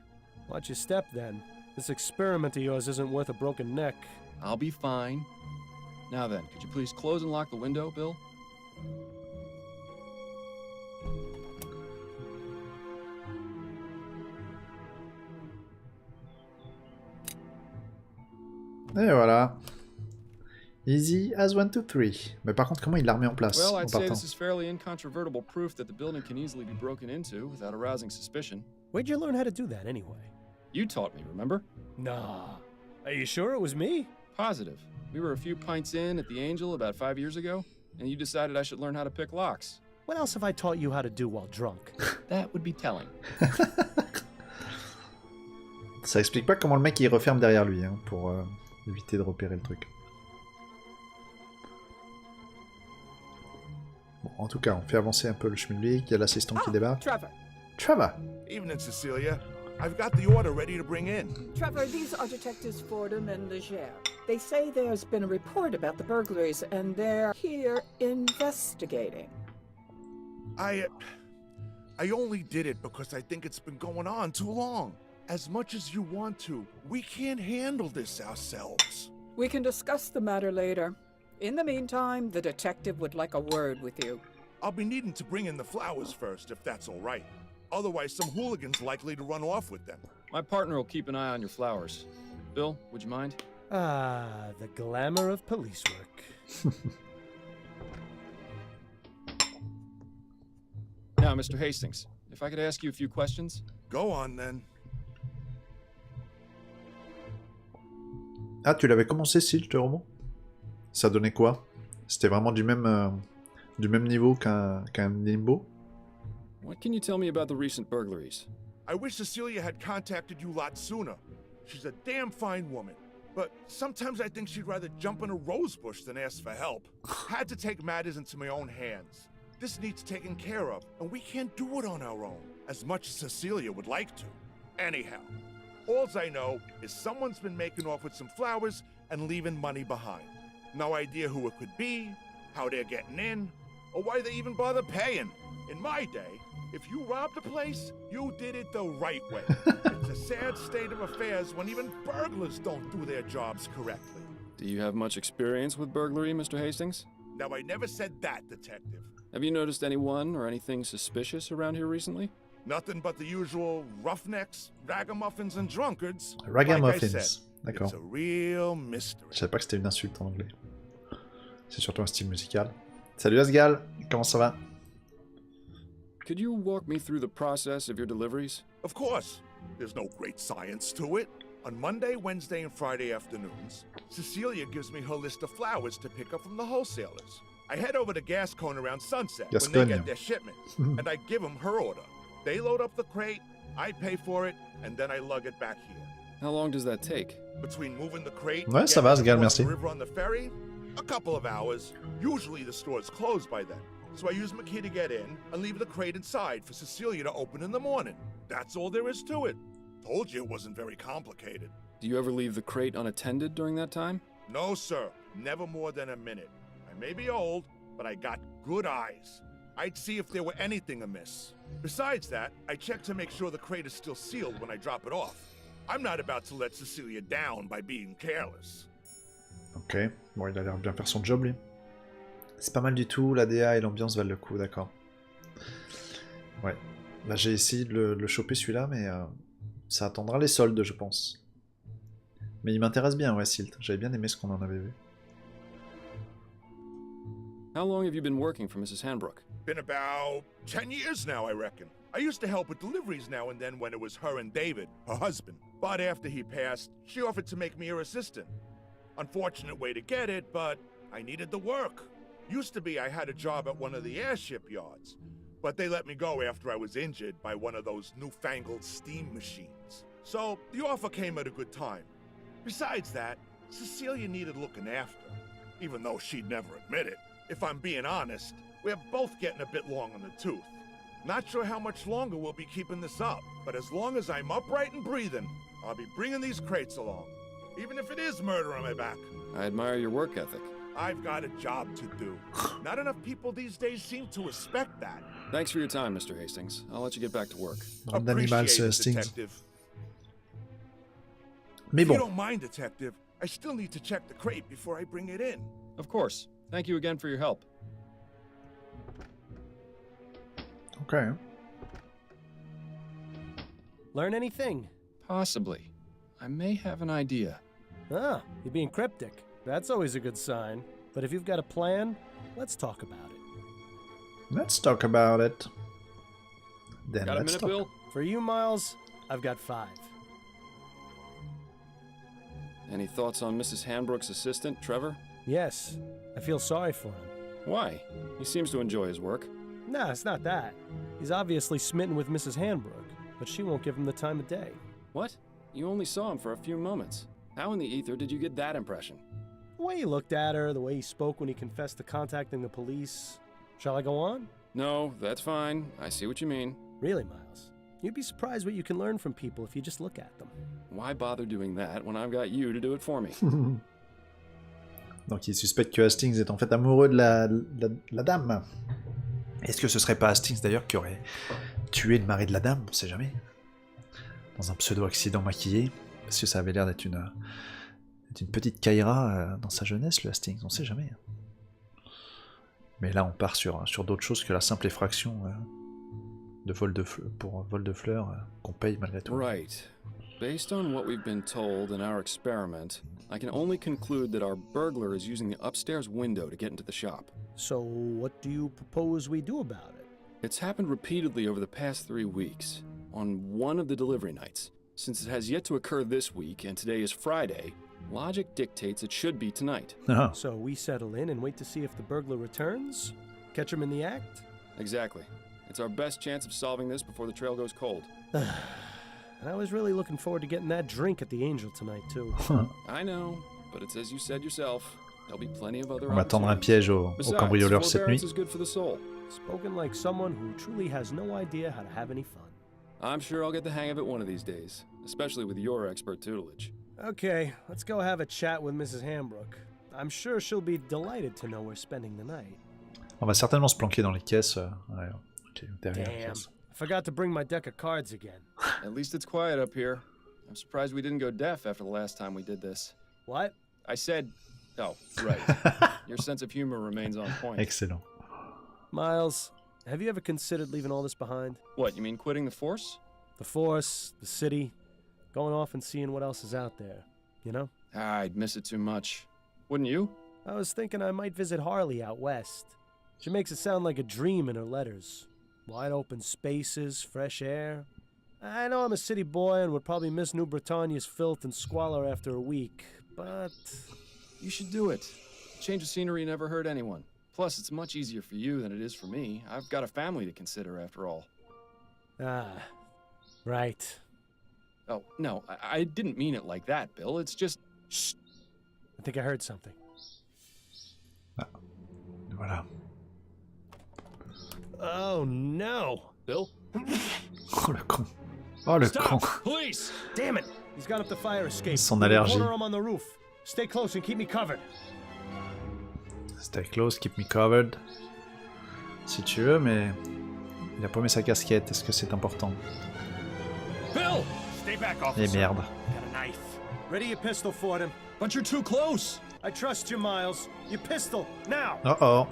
S3: Watch your step then. This experiment of yours isn't worth a broken neck.
S2: I'll be fine. Now then, could you please close and lock the window, Bill?
S1: Et voilà. Easy as 1, 2, 3. Mais par contre, comment il l'a remis en place
S2: Well,
S1: en
S2: I'd say
S1: partant?
S2: this is fairly incontrovertible proof that the building can easily be broken into without arousing suspicion.
S3: Where'd you learn how to do that anyway?
S2: You taught me, remember?
S3: Nah. Are you sure it was me?
S2: Positive. We were a few pints in at the Angel about 5 years ago, and you decided I should learn how to pick locks.
S3: What else have I taught you how to do while drunk?
S2: That would be telling.
S1: Ça explique pas comment le mec il referme derrière lui hein, pour éviter de repérer le truc. Bon, en tout cas, on fait avancer un peu le schmilblick. Il y a l'assistant qui débarque.
S4: Trevor.
S1: Trevor!
S5: Evening, Cecilia. I've got the order ready to bring in.
S4: Trevor, these are Detectives Fordham and Legere. They say there's been a report about the burglaries, and they're here investigating.
S5: I only did it because I think it's been going on too long. As much as you want to, we can't handle this ourselves.
S4: We can discuss the matter later. In the meantime, the detective would like a word with you.
S5: I'll be needing to bring in the flowers first, if that's all right. Otherwise, some hooligan's likely to run off with them.
S2: My partner will keep an eye on your flowers. Bill, would you mind?
S3: Ah, the glamour of police work.
S2: Now, Mr. Hastings, if I could ask you a few questions?
S5: Go on then.
S1: Ah, tu l'avais commencé, Silt, le roman? Ça donnait quoi? C'était vraiment du même niveau qu'un Limbo?
S2: What can you tell me about the recent burglaries?
S5: I wish Cecilia had contacted you a lot sooner. She's a damn fine woman. But sometimes I think she'd rather jump in a rose bush than ask for help. Had to take matters into my own hands. This needs taken care of, and we can't do it on our own, as much as Cecilia would like to. Anyhow, alls I know is someone's been making off with some flowers and leaving money behind. No idea who it could be, how they're getting in, or why they even bother paying. In my day, if you robbed a place, you did it the right way. It's a sad state of affairs when even burglars don't do their jobs correctly.
S2: Do you have much experience with burglary, Mr. Hastings?
S5: Now, I never said that, Detective.
S2: Have you noticed anyone or anything suspicious around here recently?
S5: Nothing but the usual roughnecks, ragamuffins, and drunkards.
S1: Ragamuffins.
S5: Like I said,
S1: D'accord.
S5: it's a real mystery.
S1: Je savais pas que c'était une insulte en anglais. C'est surtout un style musical. Salut Asgal, comment ça va?
S2: Could you walk me through the process of your deliveries?
S5: Of course, there's no great science to it. On Monday, Wednesday, and Friday afternoons, Cecilia gives me her list of flowers to pick up from the wholesalers. I head over to Gascon around sunset when they get their shipment, and I give them her order. They load up the crate, I pay for it, and then I lug it back here.
S2: How long does that take?
S5: Between moving the crate
S1: Ouais,
S5: and
S1: ça va,
S5: getting
S1: Asgal,
S5: across
S1: merci.
S5: the river on the ferry, a couple of hours. Usually the store's closed by then. So I use my key to get in and leave the crate inside for Cecilia to open in the morning. That's all there is to it. Told you it wasn't very complicated.
S2: Do you ever leave the crate unattended during that time?
S5: No, sir. Never more than a minute. I may be old, but I got good eyes. I'd see if there were anything amiss. Besides that, I check to make sure the crate is still sealed when I drop it off. I'm not about to let Cecilia down by being careless.
S1: Ok, bon, il a l'air de bien faire son job, lui. C'est pas mal du tout, la DA et l'ambiance valent le coup, d'accord. Ouais, là j'ai essayé de le choper celui-là, mais ça attendra les soldes, je pense. Mais il m'intéresse bien, ouais, Silt. J'avais bien aimé ce qu'on en avait vu.
S2: How long have you been working for Mrs. Hanbrook?
S5: Been about 10 years now, I reckon. I used to help with deliveries now and then when it was her and David, her husband. But after he passed, she offered to make me her assistant. Unfortunate way to get it, but I needed the work. Used to be I had a job at one of the airship yards, but they let me go after I was injured by one of those newfangled steam machines. So the offer came at a good time. Besides that, Cecilia needed looking after, even though she'd never admit it. If I'm being honest, we're both getting a bit long on the tooth. Not sure how much longer we'll be keeping this up, but as long as I'm upright and breathing, I'll be bringing these crates along, even if it is murder on my back.
S2: I admire your work ethic.
S5: I've got a job to do. Not enough people these days seem to respect that.
S2: Thanks for your time, Mr. Hastings. I'll let you get back to work.
S1: Bande d'animal,
S5: Appreciate it,
S1: Hastings.
S5: Detective.
S1: Mais
S5: If you
S1: bon,
S5: don't mind, Detective, I still need to check the crate before I bring it in.
S2: Of course. Thank you again for your help.
S1: ok.
S3: Learn anything?
S2: Possibly. I may have an idea.
S3: Ah, you're being cryptic. That's always a good sign. But if you've got a plan, let's talk about it.
S1: Let's talk about it. Then
S2: Got a
S1: let's
S2: minute,
S1: talk.
S2: Bill?
S3: For you, Miles, I've got 5.
S2: Any thoughts on Mrs. Hanbrook's assistant, Trevor?
S3: Yes, I feel sorry for him.
S2: Why? He seems to enjoy his work.
S3: Nah, it's not that. He's obviously smitten with Mrs. Hanbrook, but she won't give him the time of day.
S2: What? You only saw him for a few moments. How in the ether did you get that impression?
S3: The way he looked at her, the way he spoke when he confessed to contacting the police. Shall I go on?
S2: No, that's fine. I see what you mean.
S3: Really, Miles? You'd be surprised what you can learn from people if you just look at them.
S2: Why bother doing that when I've got you to do it for me?
S1: Donc il suspecte que Hastings est en fait amoureux de la dame. Est-ce que ce serait pas Hastings d'ailleurs qui aurait tué le mari de la dame? On sait jamais. Dans un pseudo-accident maquillé. Parce que ça avait l'air d'être une petite Kaira dans sa jeunesse, le Hastings. On sait jamais. Mais là on part sur d'autres choses que la simple effraction de vol de fleurs qu'on paye malgré tout.
S2: Right. Based on what we've been told in our experiment, I can only conclude that our burglar is using the upstairs window to get into the shop.
S3: So, what do you propose we do about it?
S2: It's happened repeatedly over the past 3 weeks. on one of the delivery nights. Since it has yet to occur this week and today is Friday, logic dictates it should be tonight.
S3: So we settle in and wait to see if the burglar returns? Catch him in the act?
S2: Exactly. It's our best chance of solving this before the trail goes cold.
S3: And I was really looking forward to getting that drink at the Angel tonight, too.
S2: I know, but it's as you said yourself. There'll be plenty of other
S1: On va tendre un piège au cambrioleur cette nuit.
S2: Is good for the soul.
S3: Spoken like someone who truly has no idea how to have any fun.
S2: I'm sure I'll get the hang of it one of these days, especially with your expert tutelage.
S3: Okay, let's go have a chat with Mrs. Hambrook. I'm sure she'll be delighted to know we're spending the night.
S1: On va certainement se planquer dans les caisses. Ouais, ok, derrière les
S3: Damn,
S1: caisses.
S3: I forgot to bring my deck of cards again.
S2: At least it's quiet up here. I'm surprised we didn't go deaf after the last time we did this.
S3: What?
S2: I said... Oh, right. Your sense of humor remains on point.
S1: Excellent.
S3: Miles, have you ever considered leaving all this behind?
S2: What, you mean quitting the Force?
S3: The Force, the city, going off and seeing what else is out there, you know?
S2: I'd miss it too much. Wouldn't you?
S3: I was thinking I might visit Harley out west. She makes it sound like a dream in her letters. Wide open spaces, fresh air. I know I'm a city boy and would probably miss New Britannia's filth and squalor after a week, but...
S2: You should do it. Change of scenery never hurt anyone. Plus, it's much easier for you than it is for me. I've got a family to consider, after all.
S3: Ah, right.
S2: Oh, no, I didn't mean it like that, Bill. It's just... Shh.
S3: I think I heard something.
S1: Ah, voilà.
S3: Oh, no.
S2: Bill?
S1: Oh le con. Oh le con.
S2: Police!
S3: Damn it! He's got up the fire escape.
S1: Son allergie.
S3: Corner him on the roof. Stay close and keep me covered.
S1: Stay close, keep me covered. Si tu veux, mais il a pas mis sa casquette. Est-ce que c'est important?
S2: Bill!
S3: Stay back,
S1: Eh
S3: officer.
S1: merde.
S3: Got a knife. Ready your pistol for him.
S2: But you're too close!
S3: I trust you, Miles. Your pistol, now!
S1: Uh-oh.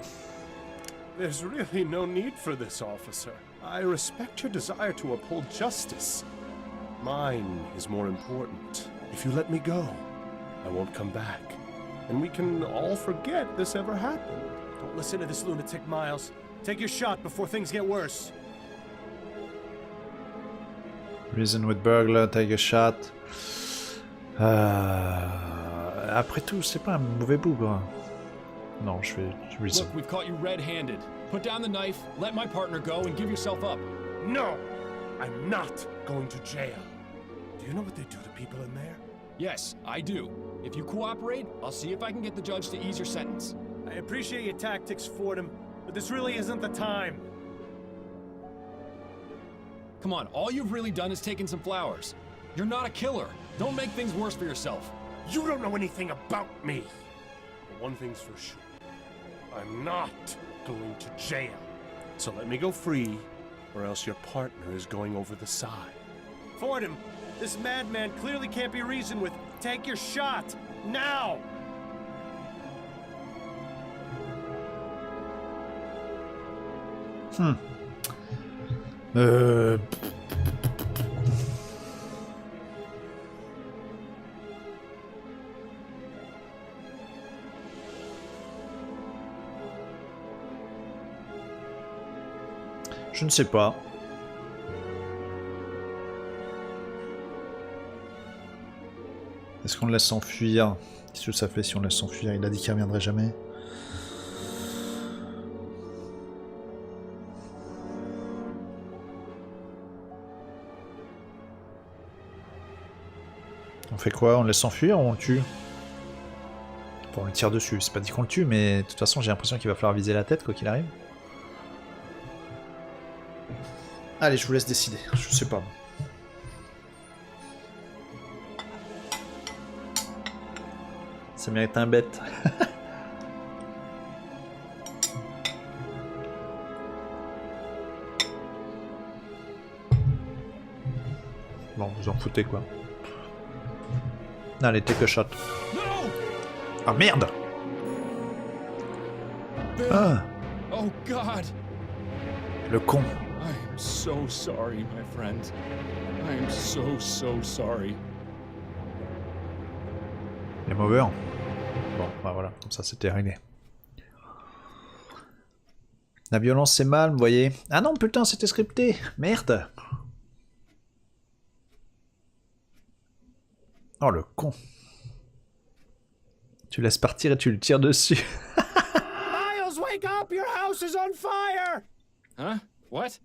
S6: There's really no need for this, officer. I respect your desire to uphold justice. Mine is more important. If you let me go, I won't come back. And we can all forget this ever happened.
S3: Don't listen to this lunatic, Miles. Take your shot before things get worse.
S1: Reason with burglar, take a shot. Après tout, c'est pas un mauvais bougre. Non, je vais reason.
S2: Look, we've caught you red-handed. Put down the knife, let my partner go, and give yourself up.
S6: No! I'm not going to jail. Do you know what they do to people in there?
S2: Yes, I do. If you cooperate, I'll see if I can get the judge to ease your sentence.
S3: I appreciate your tactics, Fordham, but this really isn't the time.
S2: Come on, all you've really done is taken some flowers. You're not a killer. Don't make things worse for yourself.
S6: You don't know anything about me. But one thing's for sure. I'm not going to jail. So let me go free, or else your partner is going over the side.
S3: Fordham, this madman clearly can't be reasoned with. Take your shot, now!
S1: Je ne sais pas. Est-ce qu'on le laisse s'enfuir? Qu'est-ce que ça fait si on le laisse s'enfuir? Il a dit qu'il reviendrait jamais. On fait quoi? On le laisse s'enfuir ou on le tue? Bon, on le tire dessus. C'est pas dit qu'on le tue, mais de toute façon, j'ai l'impression qu'il va falloir viser la tête quoi qu'il arrive. Allez, je vous laisse décider. Je sais pas. Ça mérite un bête. Bon, vous en foutez quoi. Allez, take a shot. Ah merde! Ah!
S2: Oh God!
S1: Le con.
S2: I am so sorry, my friend. I am so sorry.
S1: Game over. Bon, bah voilà, comme ça c'était réglé. La violence c'est mal, vous voyez. Ah non, putain, c'était scripté. Merde. Oh le con. Tu laisses partir et tu le tires dessus.
S3: Miles, wake up! Your house is on fire!
S2: Huh? What?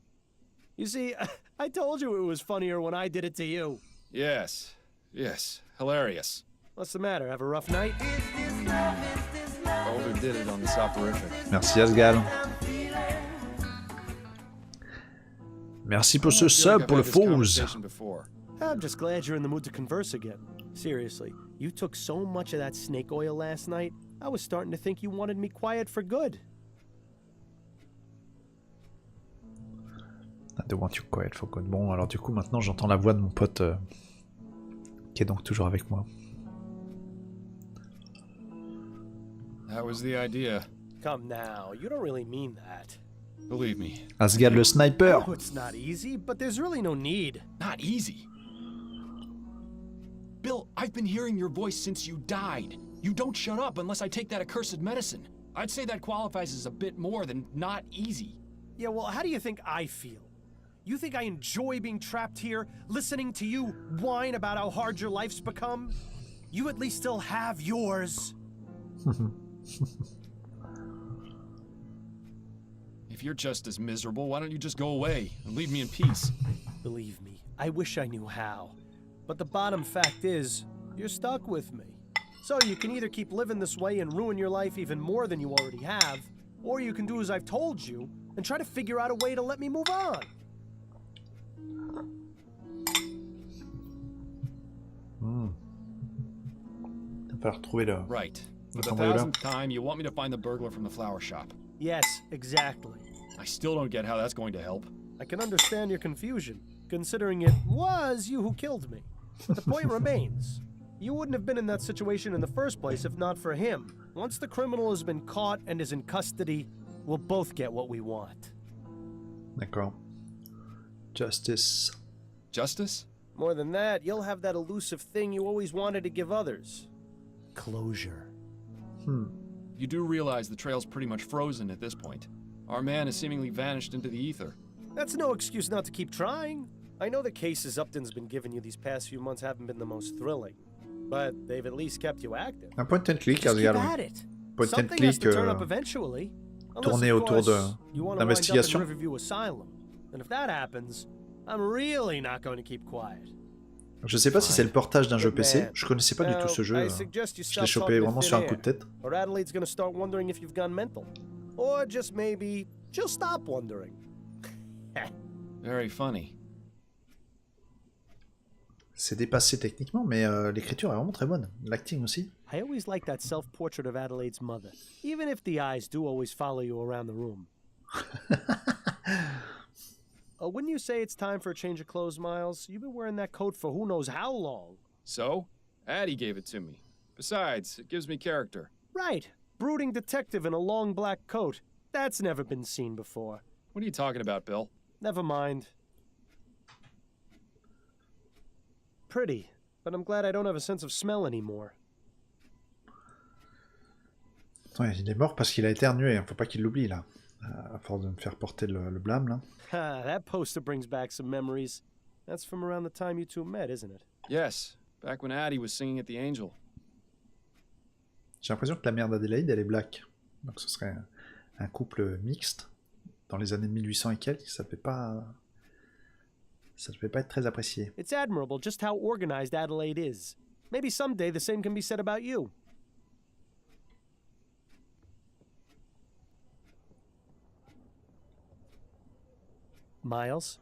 S3: You see, I told you it was funnier when I did it to you.
S2: Yes. Yes. Hilarious.
S3: What's the matter? Have a rough night?
S2: Overdid it on the soporific.
S1: Merci Asgal. Merci pour ce sub pour le fauze.
S3: I'm just glad you're in the mood to converse again. Seriously, you took so much of that snake oil last night, I was starting to think you wanted me quiet for good.
S1: I don't want you quiet for good. Bon, alors du coup, maintenant, j'entends la voix de mon pote qui est donc toujours avec moi.
S2: That was the idea.
S3: Come now, you don't really mean that.
S2: Believe me.
S1: Asgard le sniper.
S3: Oh, it's not easy, but there's really no need.
S2: Not easy. Bill, I've been hearing your voice since you died. You don't shut up unless I take that accursed medicine. I'd say that qualifies as a bit more than not easy.
S3: Yeah, well, how do you think I feel? You think I enjoy being trapped here, listening to you whine about how hard your life's become? You at least still have yours.
S2: If you're just as miserable, why don't you just go away and leave me in peace?
S3: Believe me, I wish I knew how. But the bottom fact is, you're stuck with me. So you can either keep living this way and ruin your life even more than you already have, or you can do as I've told you and try to figure out a way to let me move on.
S2: Right. For the 1000th time, you want me to find the burglar from the flower shop.
S3: Yes, exactly.
S2: I still don't get how that's going to help.
S3: I can understand your confusion, considering it was you who killed me. But the point remains. You wouldn't have been in that situation in the first place if not for him. Once the criminal has been caught and is in custody, we'll both get what we want.
S1: D'accord. Justice.
S2: Justice?
S3: More than that, you'll have that elusive thing you always wanted to give others. Closure.
S2: You do realize the trail's pretty much frozen at this point. Our man has seemingly vanished into the ether.
S3: That's no excuse not to keep trying. I know the cases Upton's been giving you these past few months haven't been the most thrilling, but they've at least kept you active.
S1: Un point and click,
S3: Just keep
S1: Asgard.
S3: at it.
S1: Point and
S3: Something has
S1: click
S3: to turn up eventually.
S1: tourner autour d'investigation.
S3: Riverview Asylum. And if that happens, I'm really not going to keep quiet.
S1: Je sais pas si c'est le portage d'un jeu PC. Je connaissais pas du tout ce jeu. Je l'ai chopé vraiment sur un coup de tête.
S3: Or Adelaide's going to start wondering if you've gone mental. Or just maybe she'll stop wondering.
S2: Very funny.
S1: C'est dépassé techniquement, mais l'écriture est vraiment très bonne. L'acting aussi.
S3: I always like that self-portrait of Adelaide's mother, even if the eyes do always follow you around the room. Wouldn't you say it's time for a change of clothes, Miles? You've been wearing that coat for who knows how long.
S2: So? Addie gave it to me. Besides, it gives me character.
S3: Right. Brooding detective in a long black coat. That's never been seen before.
S2: What are you talking about, Bill?
S3: Never mind. Pretty, but I'm glad I don't have a sense of smell anymore.
S1: Attends, il est mort parce qu'il a éternué. Faut pas qu'il l'oublie, là. À force de me faire porter le blâme, là.
S3: Ha, that poster brings back some memories. That's from around the time you two met, isn't it?
S2: Yes, back when Addie was singing at the Angel.
S1: J'ai l'impression que la mère d'Adélaïde, elle est black. Donc ce serait un couple mixte dans les années 1800 et quelques. Ça devait pas être très apprécié.
S3: It's admirable just how organized Adelaide is. Maybe someday the same can be said about you. Miles,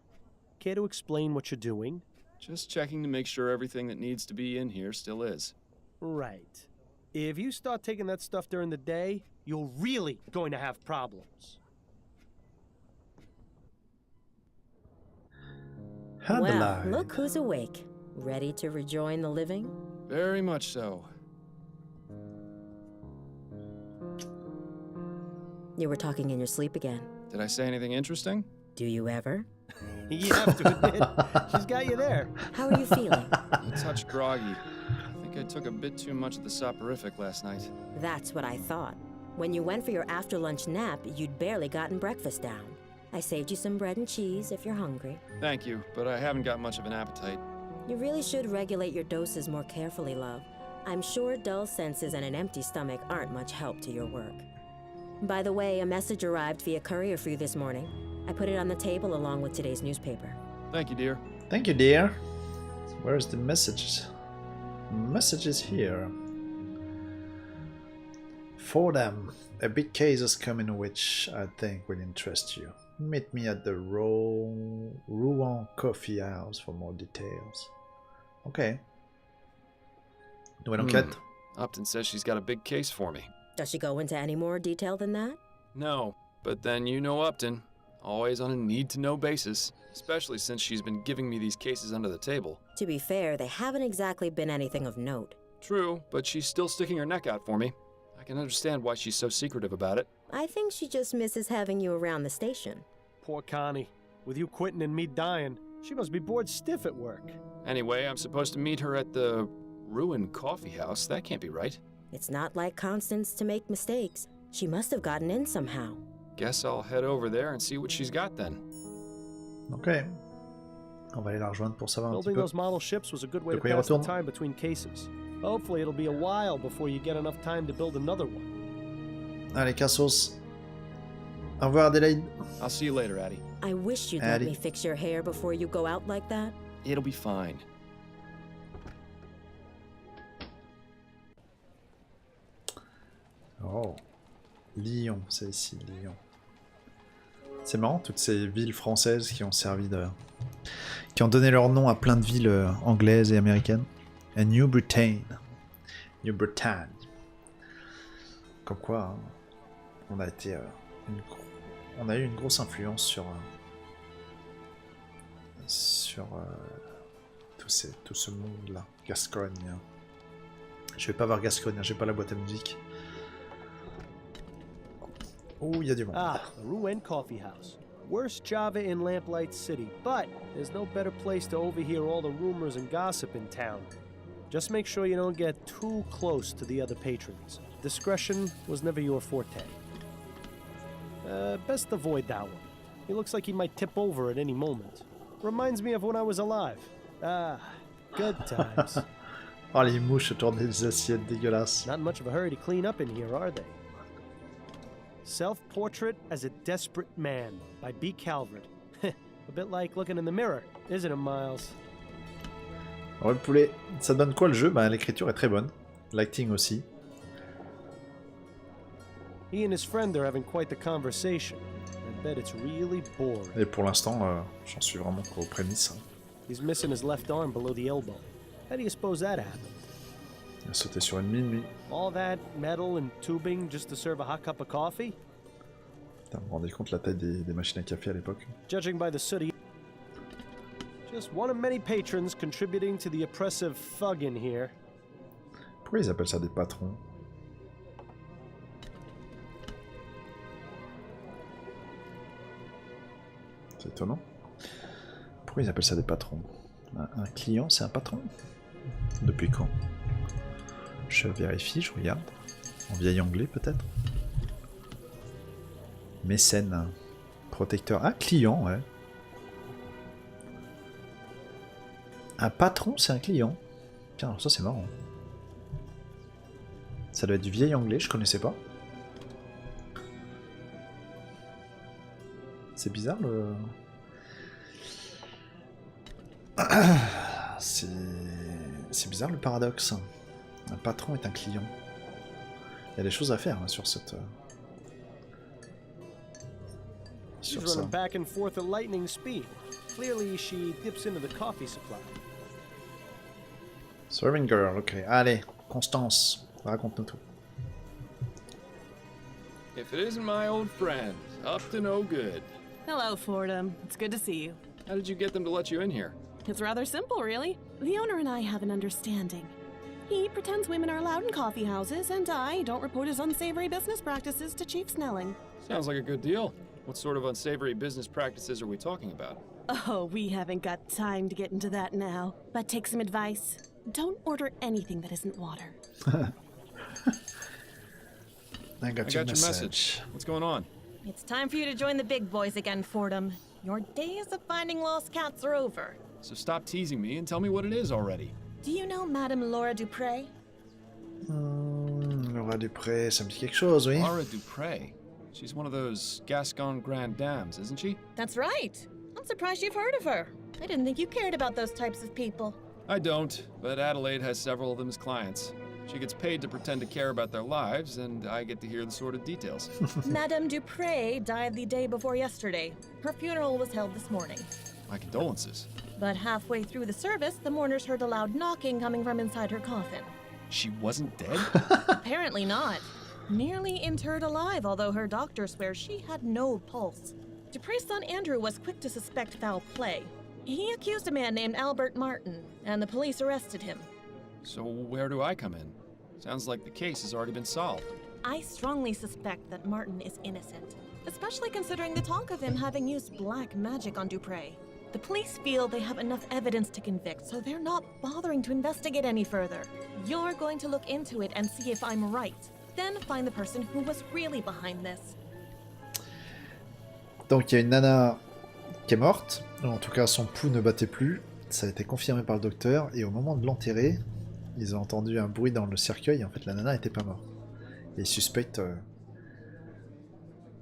S3: care to explain what you're doing?
S2: Just checking to make sure everything that needs to be in here still is.
S3: Right. If you start taking that stuff during the day, you're really going to have problems.
S7: Well, look who's awake. Ready to rejoin the living?
S2: Very much so.
S7: You were talking in your sleep again.
S2: Did I say anything interesting?
S7: Do you ever?
S3: You have to admit, she's got you there.
S7: How are you feeling?
S2: A touch groggy. I think I took a bit too much of the soporific last night.
S7: That's what I thought. When you went for your after-lunch nap, you'd barely gotten breakfast down. I saved you some bread and cheese if you're hungry.
S2: Thank you, but I haven't got much of an appetite.
S7: You really should regulate your doses more carefully, love. I'm sure dull senses and an empty stomach aren't much help to your work. By the way, a message arrived via courier for you this morning. I put it on the table along with today's newspaper.
S2: Thank you, dear.
S1: Thank you, dear. Where's the message? Message is here. For them, a big case is coming which I think will interest you. Meet me at the Rouen Coffee House for more details. Okay. Nouvelle enquête.
S2: Upton says she's got a big case for me.
S7: Does she go into any more detail than that?
S2: No, but then you know Upton. Always on a need-to-know basis, especially since she's been giving me these cases under the table.
S7: To be fair, they haven't exactly been anything of note.
S2: True, but she's still sticking her neck out for me. I can understand why she's so secretive about it.
S7: I think she just misses having you around the station.
S3: Poor Connie. With you quitting and me dying, she must be bored stiff at work.
S2: Anyway, I'm supposed to meet her at the Ruin Coffee House. That can't be right.
S7: It's not like Constance to make mistakes. She must have gotten in somehow.
S2: Guess I'll head over there and see what she's got then.
S1: Ok. On va aller la rejoindre pour savoir un petit
S3: Building
S1: peu.
S3: those model ships was a good way
S1: De
S3: to
S1: quoi il
S3: pass the
S1: retourne?
S3: time between cases. Hopefully it'll be a while before you get enough time to build another one.
S1: Allez, Cassos. Au revoir, Adélaïde.
S2: I'll see you later, Addie.
S7: I wish you'd let me fix your hair before you go out like that.
S2: It'll be fine.
S1: Oh. Lyon, c'est ici, Lyon. C'est marrant, toutes ces villes françaises qui ont servi de... qui ont donné leur nom à plein de villes anglaises et américaines. Et New Britain. New Bretagne. Comme quoi, hein, on a été... on a eu une grosse influence sur... tout ce monde-là. Gascogne. Je vais pas voir Gascogne, hein, j'ai pas la boîte à musique. Oh, il y a du monde.
S3: Ah, the Rouen Coffee House. Worst Java in Lamplight City, but there's no better place to overhear all the rumors and gossip in town. Just make sure you don't get too close to the other patrons. Discretion was never your forte. Best avoid that one. He looks like he might tip over at any moment. Reminds me of when I was alive. Ah, good times.
S1: Oh, les mouches autour des assiettes dégueulasses.
S3: Not much of a hurry to clean up in here, are they? Self-Portrait as a Desperate Man by B. Calvert. A bit like looking in the mirror, isn't it, Miles?
S1: Ouais, le poulet, ça donne quoi le jeu? Bah, l'écriture est très bonne. L'acting aussi.
S3: He and his friend are having quite the conversation. I bet it's really boring.
S1: Et pour l'instant, j'en suis vraiment qu'aux prémices. Hein.
S3: He's missing his left arm below the elbow. How do you suppose that happened?
S1: Il a sauté sur une mine, lui.
S3: All that metal and tubing just to serve a hot cup of coffee?
S1: Putain, vous vous rendez compte la taille des machines à café à l'époque?
S3: Judging by the sooty, just one of many patrons contributing to the oppressive thug in here.
S1: Pourquoi ils appellent ça des patrons? C'est étonnant. Pourquoi ils appellent ça des patrons? Un client, c'est un patron? Depuis quand? Je vérifie, je regarde. En vieil anglais, peut-être? Mécène. Protecteur. Ah, client, ouais. Un patron, c'est un client. Tiens, alors ça, c'est marrant. Ça doit être du vieil anglais, je connaissais pas. C'est bizarre, le... C'est bizarre le paradoxe. Un patron est un client. Il y a des choses à faire hein, sur cette...
S3: She's running back and forth at lightning speed. Clearly, she dips into the coffee supply.
S1: Serving girl, ok. Allez, Constance, raconte-nous tout.
S2: If it isn't my old friend, up to no good.
S8: Hello, Fordham. It's good to see you.
S2: How did you get them to let you in here?
S8: It's rather simple, really. The owner and I have an understanding. He pretends women are allowed in coffee houses, and I don't report his unsavory business practices to Chief Snelling.
S2: Sounds like a good deal. What sort of unsavory business practices are we talking about?
S8: Oh, we haven't got time to get into that now. But take some advice. Don't order anything that isn't water.
S1: I got your message.
S2: What's going on?
S9: It's time for you to join the big boys again, Fordham. Your days of finding lost cats are over.
S2: So stop teasing me and tell me what it is already.
S8: Do you know Madame Laura Dupré?
S1: Laura Dupré, ça me dit quelque chose, oui.
S2: Laura Dupré. She's one of those Gascon Grand Dames, isn't she?
S8: That's right. I'm surprised you've heard of her. I didn't think you cared about those types of people.
S2: I don't, but Adelaide has several of them as clients. She gets paid to pretend to care about their lives, and I get to hear the sordid details.
S8: Madame Dupré died the day before yesterday. Her funeral was held this morning.
S2: My condolences.
S8: But halfway through the service, the mourners heard a loud knocking coming from inside her coffin.
S2: She wasn't dead?
S8: Apparently not. Nearly interred alive, although her doctor swears she had no pulse. Dupre's son Andrew was quick to suspect foul play. He accused a man named Albert Martin, and the police arrested him.
S2: So where do I come in? Sounds like the case has already been solved.
S8: I strongly suspect that Martin is innocent, especially considering the talk of him having used black magic on Dupré. The police feel they have enough evidence to convict, so they're not bothering to investigate any further. You're going to look into it and see if I'm right, then find the person who was really behind this.
S1: Donc il y a une nana qui est morte, en tout cas son pouls ne battait plus, ça a été confirmé par le docteur, et au moment de l'enterrer, ils ont entendu un bruit dans le cercueil, et en fait la nana n'était pas morte. Et ils suspectent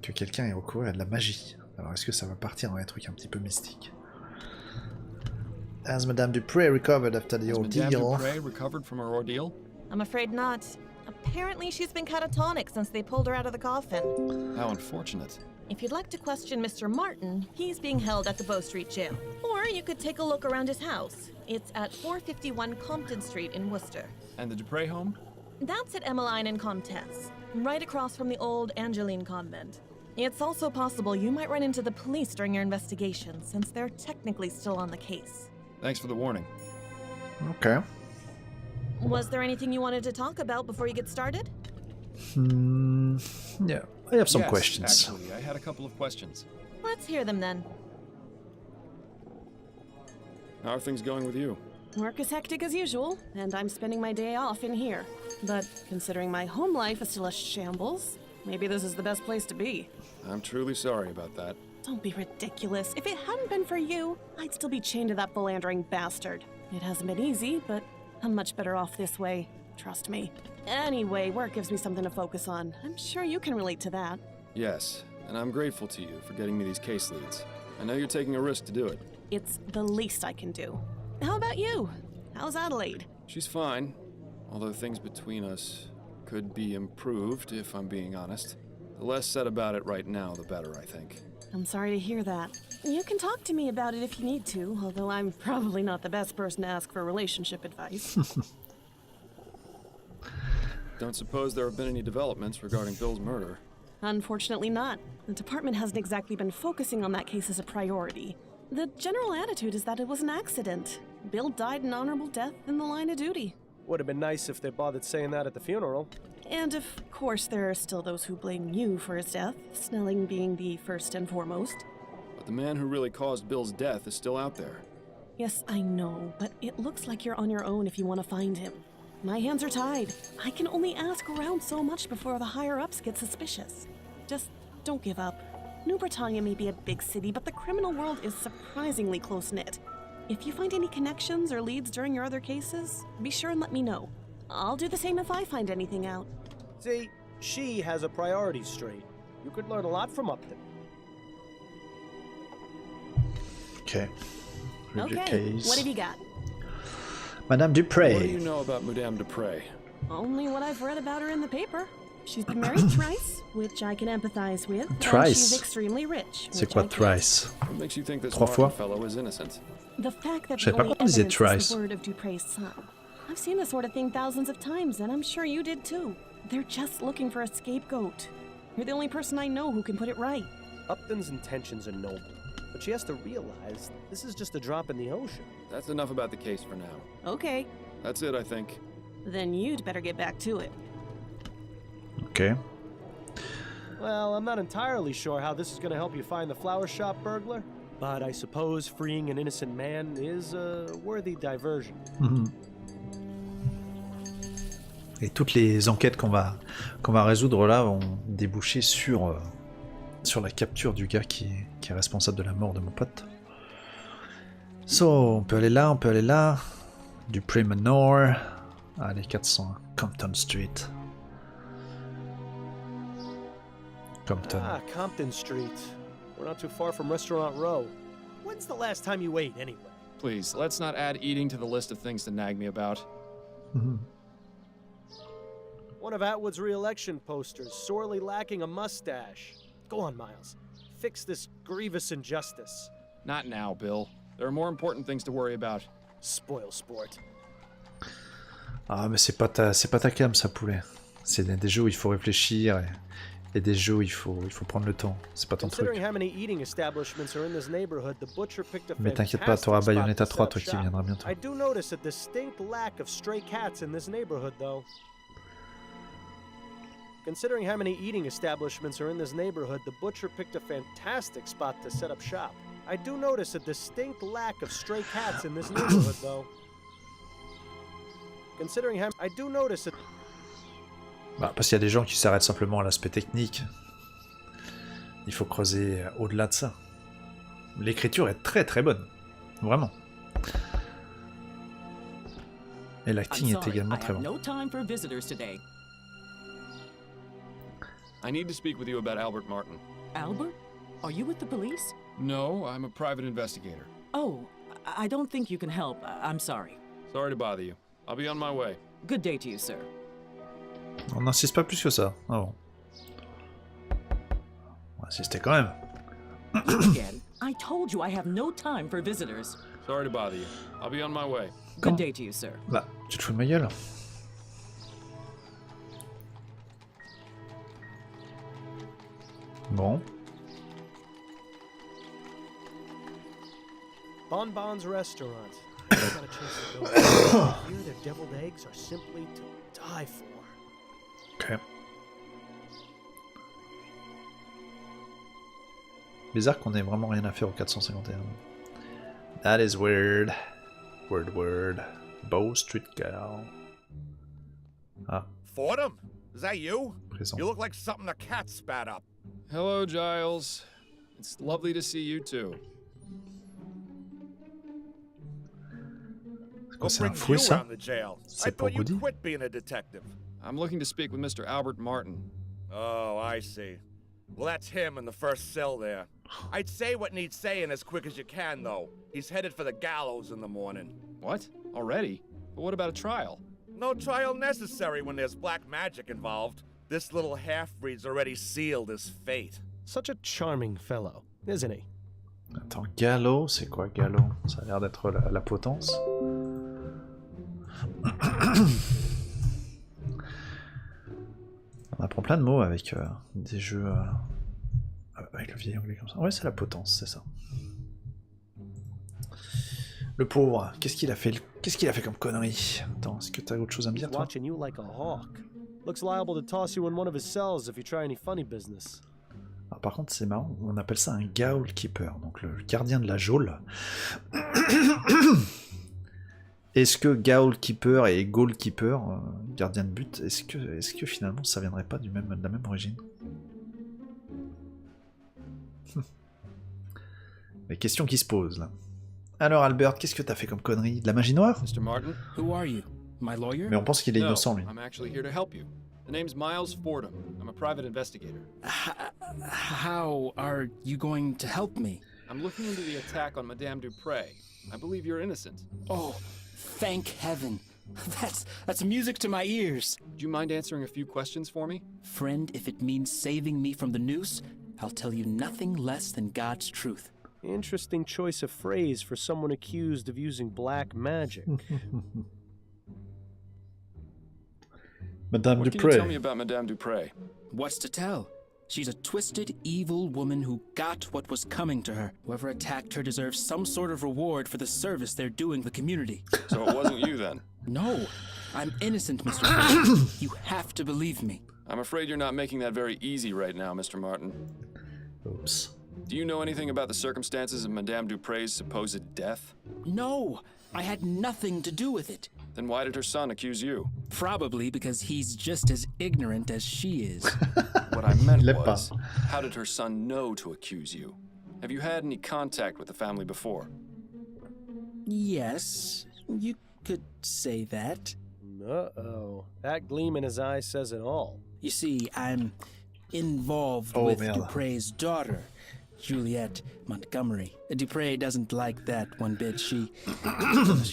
S1: que quelqu'un ait recouru à de la magie. Alors est-ce que ça va partir dans un truc un petit peu mystique? Has Madame Dupré recovered after the ordeal?
S2: Has Madame Dupré recovered from her ordeal?
S8: I'm afraid not. Apparently she's been catatonic since they pulled her out of the coffin.
S2: How unfortunate.
S8: If you'd like to question Mr. Martin, he's being held at the Bow Street Jail. Or you could take a look around his house. It's at 451 Compton Street in Worcester.
S2: And the Dupré home?
S8: That's at Emmeline and Comtesse, right across from the old Angeline convent. It's also possible you might run into the police during your investigation, since they're technically still on the case.
S2: Thanks for the warning.
S1: Okay.
S8: Was there anything you wanted to talk about before you get started?
S1: Yeah, I have some
S2: Yes,
S1: questions.
S2: Actually, I had a couple of questions.
S8: Let's hear them then.
S2: How are things going with you?
S8: Work is hectic as usual, and I'm spending my day off in here. But considering my home life is still a shambles, maybe this is the best place to be.
S2: I'm truly sorry about that.
S8: Don't be ridiculous. If it hadn't been for you, I'd still be chained to that philandering bastard. It hasn't been easy, but I'm much better off this way. Trust me. Anyway, work gives me something to focus on. I'm sure you can relate to that.
S2: Yes, and I'm grateful to you for getting me these case leads. I know you're taking a risk to do it.
S8: It's the least I can do. How about you? How's Adelaide?
S2: She's fine, although things between us could be improved, if I'm being honest. The less said about it right now, the better, I think.
S8: I'm sorry to hear that. You can talk to me about it if you need to, although I'm probably not the best person to ask for relationship advice.
S2: Don't suppose there have been any developments regarding Bill's murder?
S8: Unfortunately not. The department hasn't exactly been focusing on that case as a priority. The general attitude is that it was an accident. Bill died an honorable death in the line of duty.
S3: Would have been nice if they bothered saying that at the funeral.
S8: And of course there are still those who blame you for his death, Snelling being the first and foremost.
S2: But the man who really caused Bill's death is still out there.
S8: Yes, I know, but it looks like you're on your own if you want to find him. My hands are tied. I can only ask around so much before the higher-ups get suspicious. Just don't give up. New Britannia may be a big city, but the criminal world is surprisingly close-knit. If you find any connections or leads during your other cases, be sure and let me know. I'll do the same if I find anything out.
S3: See, she has her priorities straight. You could learn a lot from Upton.
S1: Okay. Review
S8: Okay,
S1: case.
S8: what have you got?
S1: Madame Dupré.
S2: What do you know about Madame Dupré?
S8: Only what I've read about her in the paper. She's been married thrice, which I can empathize with. And
S1: Thrice?
S8: she's extremely rich.
S1: C'est
S8: which
S1: quoi
S8: I can't.
S1: thrice?
S2: What makes you think this
S1: Trois
S2: Martin
S1: fois?
S2: fellow is innocent?
S8: The fact that
S1: Je
S8: the
S1: sais pas
S8: only
S1: pourquoi on disait
S8: evidence is
S1: thrice.
S8: the word of Dupre's son. I've seen this sort of thing thousands of times, and I'm sure you did too. They're just looking for a scapegoat. You're the only person I know who can put it right.
S3: Upton's intentions are noble, but she has to realize this is just a drop in the ocean.
S2: That's enough about the case for now.
S8: Okay,
S2: That's it, I think.
S8: then you'd better get back to it.
S1: Ok.
S3: Well, I'm not entirely sure how this is going to help you find the flower shop burglar, but I suppose freeing an innocent man is a worthy diversion.
S1: Et toutes les enquêtes qu'on va résoudre là vont déboucher sur la capture du gars qui est responsable de la mort de mon pote. So, on peut aller là, on peut aller là. Dupree Manor. Allez, 400. Compton Street. Compton.
S3: Ah, Compton Street. We're not too far from Restaurant Row. When's the last time you ate, anyway?
S2: Please, let's not add eating to the list of things to nag me about.
S3: One of Atwood's re-election posters, sorely lacking a mustache. Go on, Miles. Fix this grievous injustice.
S2: Not now, Bill. There are more important things to worry about.
S3: Spoil sport.
S1: Ah, mais c'est pas ta cam, ça, poulet. C'est des jeux où il faut réfléchir et des jeux où il faut prendre le temps. C'est pas ton truc. Mais t'inquiète pas, t'auras Bayonetta 3, toi, qui viendra bientôt.
S3: I do notice a distinct lack of stray cats in this neighborhood, though. Considering how many eating establishments are in this neighborhood, the butcher picked a fantastic spot to set up shop. I do notice a distinct lack of stray cats in this neighborhood, though. Considering how I do notice it.
S1: Bah, parce qu'il y a des gens qui s'arrêtent simplement à l'aspect technique. Il faut creuser au-delà de ça. L'écriture est très très bonne. Vraiment. Et l'acting est également très bon.
S2: I need to speak with you about Albert Martin.
S9: Albert? Are you with the police?
S2: No, I'm a private investigator.
S9: Oh, I don't think you can help. I'm sorry.
S2: Sorry to bother you. I'll be on my way.
S9: Good day to you, sir.
S1: On n'insiste pas plus que ça. Ah bon. On va insister quand même.
S9: Again, I told you I have no time for visitors.
S2: Sorry to bother you. I'll be on my way.
S9: Good day to you, sir.
S1: Bah, tu te fous de ma gueule. Bon.
S3: Bonbon's Restaurant. I got a chance to go. Here, their deviled eggs are simply to die for.
S1: Ok. Bizarre qu'on ait vraiment rien à faire au 451. That is weird. Word. Bow Street Girl. Ah.
S5: Fordham? Is that you?
S1: Prison.
S5: You look like something a cat spat up.
S2: Hello, Giles. It's lovely to see you too.
S1: C'est un fouet, ça?
S5: I thought you quit being a detective.
S2: I'm looking to speak with Mr. Albert Martin.
S5: Oh, I see. Well, that's him in the first cell there. I'd say what needs saying as quick as you can, though. He's headed for the gallows in the morning.
S2: What? Already? But what about a trial?
S5: No trial necessary when there's black magic involved. This little half-breed's already sealed his fate.
S3: Such a charming fellow, isn't he?
S1: Attends, galop, c'est quoi galop? Ça a l'air d'être la potence. On apprend plein de mots avec des jeux avec le vieil anglais comme ça. Ouais, c'est la potence, c'est ça. Le pauvre, qu'est-ce qu'il a fait comme connerie? Attends, est-ce que t'as autre chose à me dire, toi?
S3: Watching you like a hawk. Looks liable to toss you in one of his cells if you try any funny business.
S1: Alors, par contre, c'est marrant, on appelle ça un gaolkeeper, donc le gardien de la geôle. Est-ce que gaolkeeper et goalkeeper, gardien de but, est-ce que finalement ça viendrait pas de la même origine? Les questions qui se posent là. Alors Albert, qu'est-ce que t'as fait comme connerie? De la magie noire?
S2: Mr. Martin?
S10: Who are you? My lawyer?
S1: Mais on pense qu'il est innocent, lui.
S2: I'm actually here to help you. The name's Miles Fordham. I'm a private investigator.
S10: How are you going to help me?
S2: I'm looking into the attack on Madame Dupré. I believe you're innocent.
S10: Oh, thank heaven. That's music to my ears.
S2: Do you mind answering a few questions for me?
S10: Friend, if it means saving me from the noose, I'll tell you nothing less than God's truth.
S3: Interesting choice of phrase for someone accused of using black magic.
S1: Madame
S2: What
S1: Dupré.
S2: can you tell me about Madame Dupré?
S10: What's to tell? She's a twisted, evil woman who got what was coming to her. Whoever attacked her deserves some sort of reward for the service they're doing the community.
S2: So it wasn't you then?
S10: No, I'm innocent, Mr. Franklin. You have to believe me.
S2: I'm afraid you're not making that very easy right now, Mr. Martin.
S1: Oops.
S2: Do you know anything about the circumstances of Madame Dupré's supposed death?
S10: No, I had nothing to do with it.
S2: Then why did her son accuse you?
S10: Probably because he's just as ignorant as she is.
S2: What I meant was, how did her son know to accuse you? Have you had any contact with the family before?
S10: Yes, you could say that.
S3: Uh-oh. That gleam in his eye says it all.
S10: You see, I'm involved
S1: Oh,
S10: with
S1: merde.
S10: Dupre's daughter, Juliette Montgomery. Dupre doesn't like that one bit. She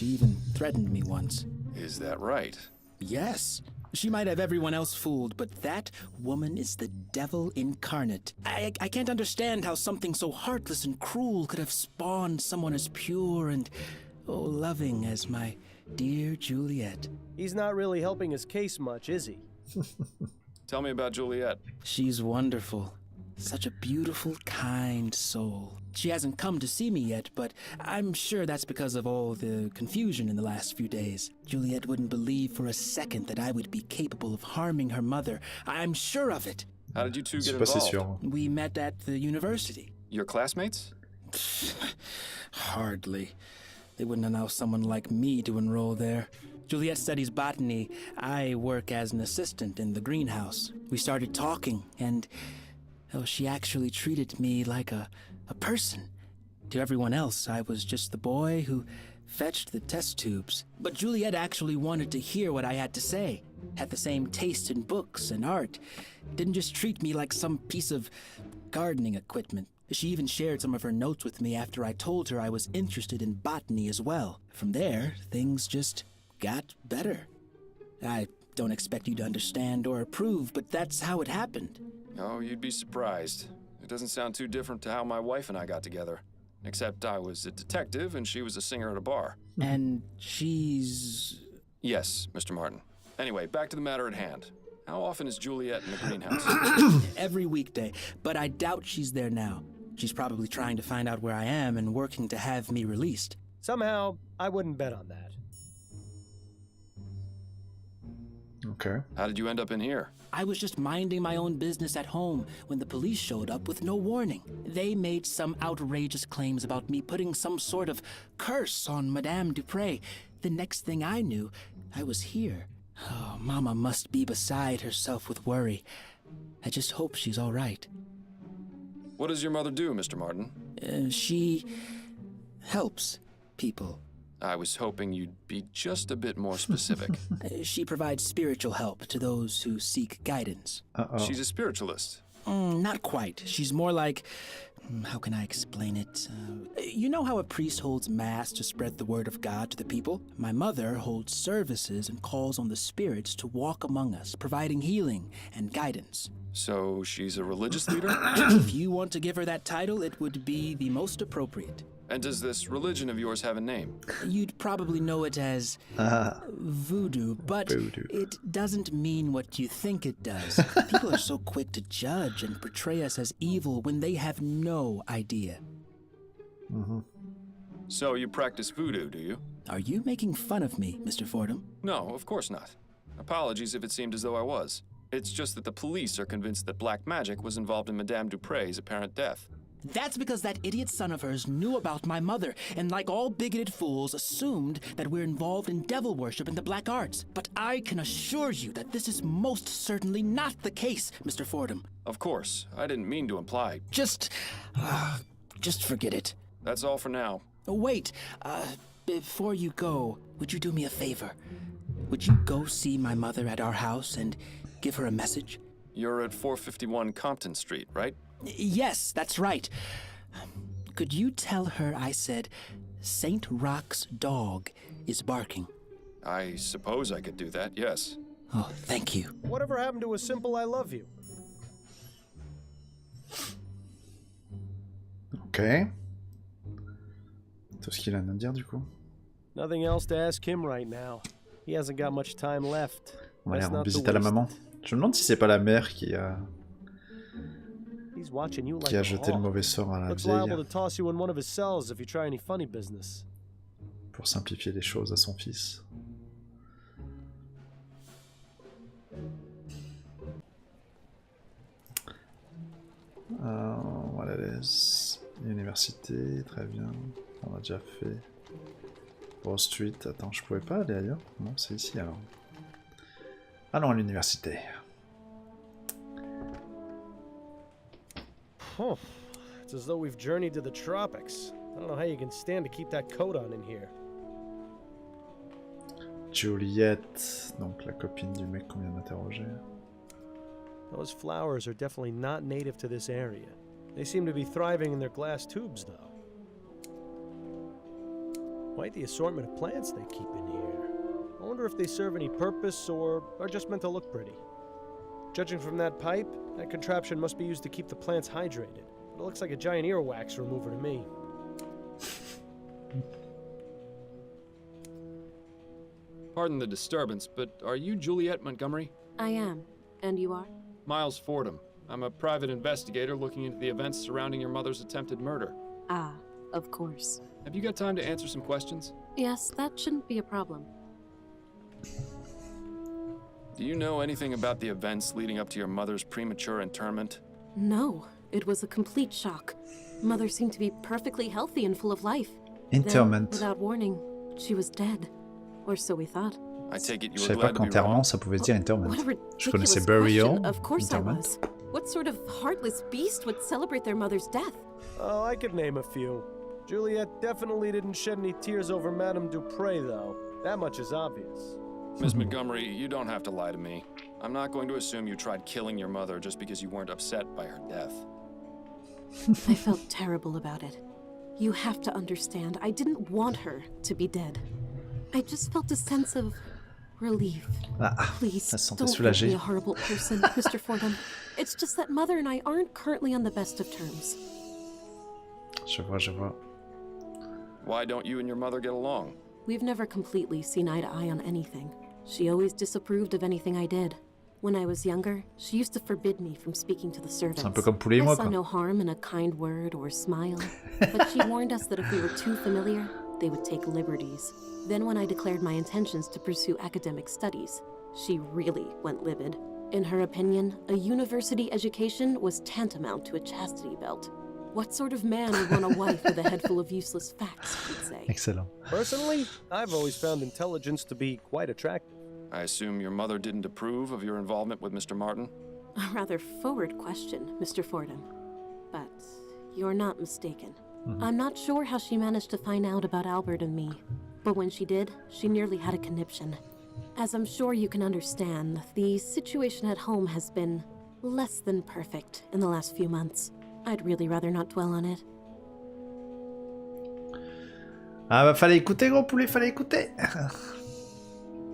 S10: even threatened me once.
S2: Is that right?
S10: Yes. She might have everyone else fooled, but that woman is the devil incarnate. I can't understand how something so heartless and cruel could have spawned someone as pure and, loving as my dear Juliette.
S3: He's not really helping his case much, is he?
S2: Tell me about Juliette.
S10: She's wonderful. Such a beautiful, kind soul. She hasn't come to see me yet, but I'm sure that's because of all the confusion in the last few days. Juliette wouldn't believe for a second that I would be capable of harming her mother. I'm sure of it.
S2: How did you two
S1: Je
S2: get
S1: suis pas si
S2: involved?
S1: sûr.
S10: We met at the university.
S2: Your classmates?
S10: Hardly. They wouldn't allow someone like me to enroll there. Juliette studies botany. I work as an assistant in the greenhouse. We started talking, and she actually treated me like a person. To everyone else, I was just the boy who fetched the test tubes. But Juliette actually wanted to hear what I had to say. Had the same taste in books and art. Didn't just treat me like some piece of gardening equipment. She even shared some of her notes with me after I told her I was interested in botany as well. From there, things just got better. I don't expect you to understand or approve, but that's how it happened.
S2: Oh, you'd be surprised. It doesn't sound too different to how my wife and I got together. Except I was a detective and she was a singer at a bar.
S10: And she's...
S2: Yes, Mr. Martin. Anyway, back to the matter at hand. How often is Juliette in the greenhouse?
S10: Every weekday, but I doubt she's there now. She's probably trying to find out where I am and working to have me released.
S3: Somehow, I wouldn't bet on that.
S1: Okay.
S2: How did you end up in here?
S10: I was just minding my own business at home when the police showed up with no warning. They made some outrageous claims about me putting some sort of curse on Madame Dupre. The next thing I knew, I was here. Oh, Mama must be beside herself with worry. I just hope she's all right.
S2: What does your mother do, Mr. Martin?
S10: She helps people.
S2: I was hoping you'd be just a bit more specific.
S10: She provides spiritual help to those who seek guidance.
S1: Uh-oh.
S2: She's a spiritualist.
S10: Not quite. She's more like... How can I explain it? You know how a priest holds mass to spread the word of God to the people? My mother holds services and calls on the spirits to walk among us, providing healing and guidance.
S2: So she's a religious leader?
S10: If you want to give her that title, it would be the most appropriate.
S2: And does this religion of yours have a name?
S10: You'd probably know it as voodoo, but
S1: Voodoo.
S10: it doesn't mean what you think it does. People are so quick to judge and portray us as evil when they have no idea.
S1: Mm-hmm.
S2: So you practice voodoo, do you?
S10: Are you making fun of me, Mr. Fordham?
S2: No, of course not. Apologies if it seemed as though I was. It's just that the police are convinced that black magic was involved in Madame Dupre's apparent death.
S10: That's because that idiot son of hers knew about my mother, and like all bigoted fools, assumed that we're involved in devil worship and the black arts. But I can assure you that this is most certainly not the case, Mr. Fordham.
S2: Of course, I didn't mean to imply.
S10: Just forget it.
S2: That's all for now.
S10: Wait, before you go, would you do me a favor? Would you go see my mother at our house and give her a message?
S2: You're at 451 Compton Street, right?
S10: Yes, that's right. Could you tell her I said St. Rock's dog is barking?
S2: I suppose I could do that, yes.
S10: Oh, thank you.
S3: Whatever happened to a simple I love you?
S1: Ok. Tout ce qu'il a à dire du coup.
S3: Nothing else to ask him right now. He hasn't got much time left.
S1: On va aller
S3: Best
S1: rendre
S3: not to
S1: visite à la
S3: waste
S1: maman. Je me demande si c'est pas la mère qui a
S3: He's watching you like a
S1: jeté le
S3: hawk.
S1: mauvais sort à la
S3: Looks liable to
S1: vieille
S3: toss you in one of his cells if you try any funny business.
S1: pour simplifier les choses à son fils. Voilà les université, très bien. On a déjà fait. Wall Street, attends, je pouvais pas aller ailleurs? Non, c'est ici alors. Allons à l'université.
S3: It's as though we've journeyed to the tropics. I don't know how you can stand to keep that coat on in here.
S1: Juliette, donc la copine du mec qu'on vient d'interroger.
S3: Those flowers are definitely not native to this area. They seem to be thriving in their glass tubes, though. Quite the assortment of plants they keep in here. I wonder if they serve any purpose or are just meant to look pretty. Judging from that pipe, that contraption must be used to keep the plants hydrated. It looks like a giant earwax remover to me.
S2: Pardon the disturbance, but are you Juliette Montgomery?
S8: I am. And you are?
S2: Miles Fordham. I'm a private investigator looking into the events surrounding your mother's attempted murder.
S8: Ah, of course.
S2: Have you got time to answer some questions?
S8: Yes, that shouldn't be a problem.
S2: Do you know anything about the events leading up to your mother's premature internment?
S8: No, it was a complete shock. Mother seemed to be perfectly healthy and full of life.
S1: Interment.
S8: Then, without warning, she was dead. Or so we thought.
S2: I take it you
S1: Je
S2: were
S1: savais pas
S2: glad to be
S1: qu'enterrement
S2: wrong.
S1: ça pouvait se dire interment.
S8: What a
S1: Je connaissais
S8: ridiculous
S1: burial,
S8: question. Of course
S1: interment.
S8: I was. What sort of heartless beast would celebrate their mother's death?
S3: Oh, I could name a few. Juliet definitely didn't shed any tears over Madame Dupre, though. That much is obvious.
S2: Miss Montgomery, you don't have to lie to me. I'm not going to assume you tried killing your mother just because you weren't upset by her death.
S8: I felt terrible about it. You have to understand, I didn't want her to be dead. I just felt a sense of relief. Please,
S1: elle se sentait
S8: don't make
S1: soulagée.
S8: me a horrible person, Mr. Fordham. It's just that Mother and I aren't currently on the best of terms.
S1: Je vois.
S2: Why don't you and your mother get along?
S8: We've never completely seen eye to eye on anything. She always disapproved of anything I did. When I was younger, she used to forbid me from speaking to the servants.
S1: C'est un peu comme Poulet et
S8: I
S1: moi,
S8: saw
S1: quoi.
S8: no harm in a kind word or smile, but she warned us that if we were too familiar, they would take liberties. Then when I declared my intentions to pursue academic studies, she really went livid. In her opinion, a university education was tantamount to a chastity belt. What sort of man would want a wife with a head full of useless facts, she'd say.
S1: Excellent.
S3: Personally, I've always found intelligence to be quite attractive.
S2: I assume your mother didn't approve of your involvement with Mr. Martin?
S8: A rather forward question, Mr. Fordham. But you're not mistaken. I'm not sure how she managed to find out about Albert and me, but when she did, she nearly had a conniption. As I'm sure you can understand, the situation at home has been less than perfect in the last few months. I'd really rather not dwell on it.
S1: Ah bah fallait écouter, gros poulet, fallait écouter.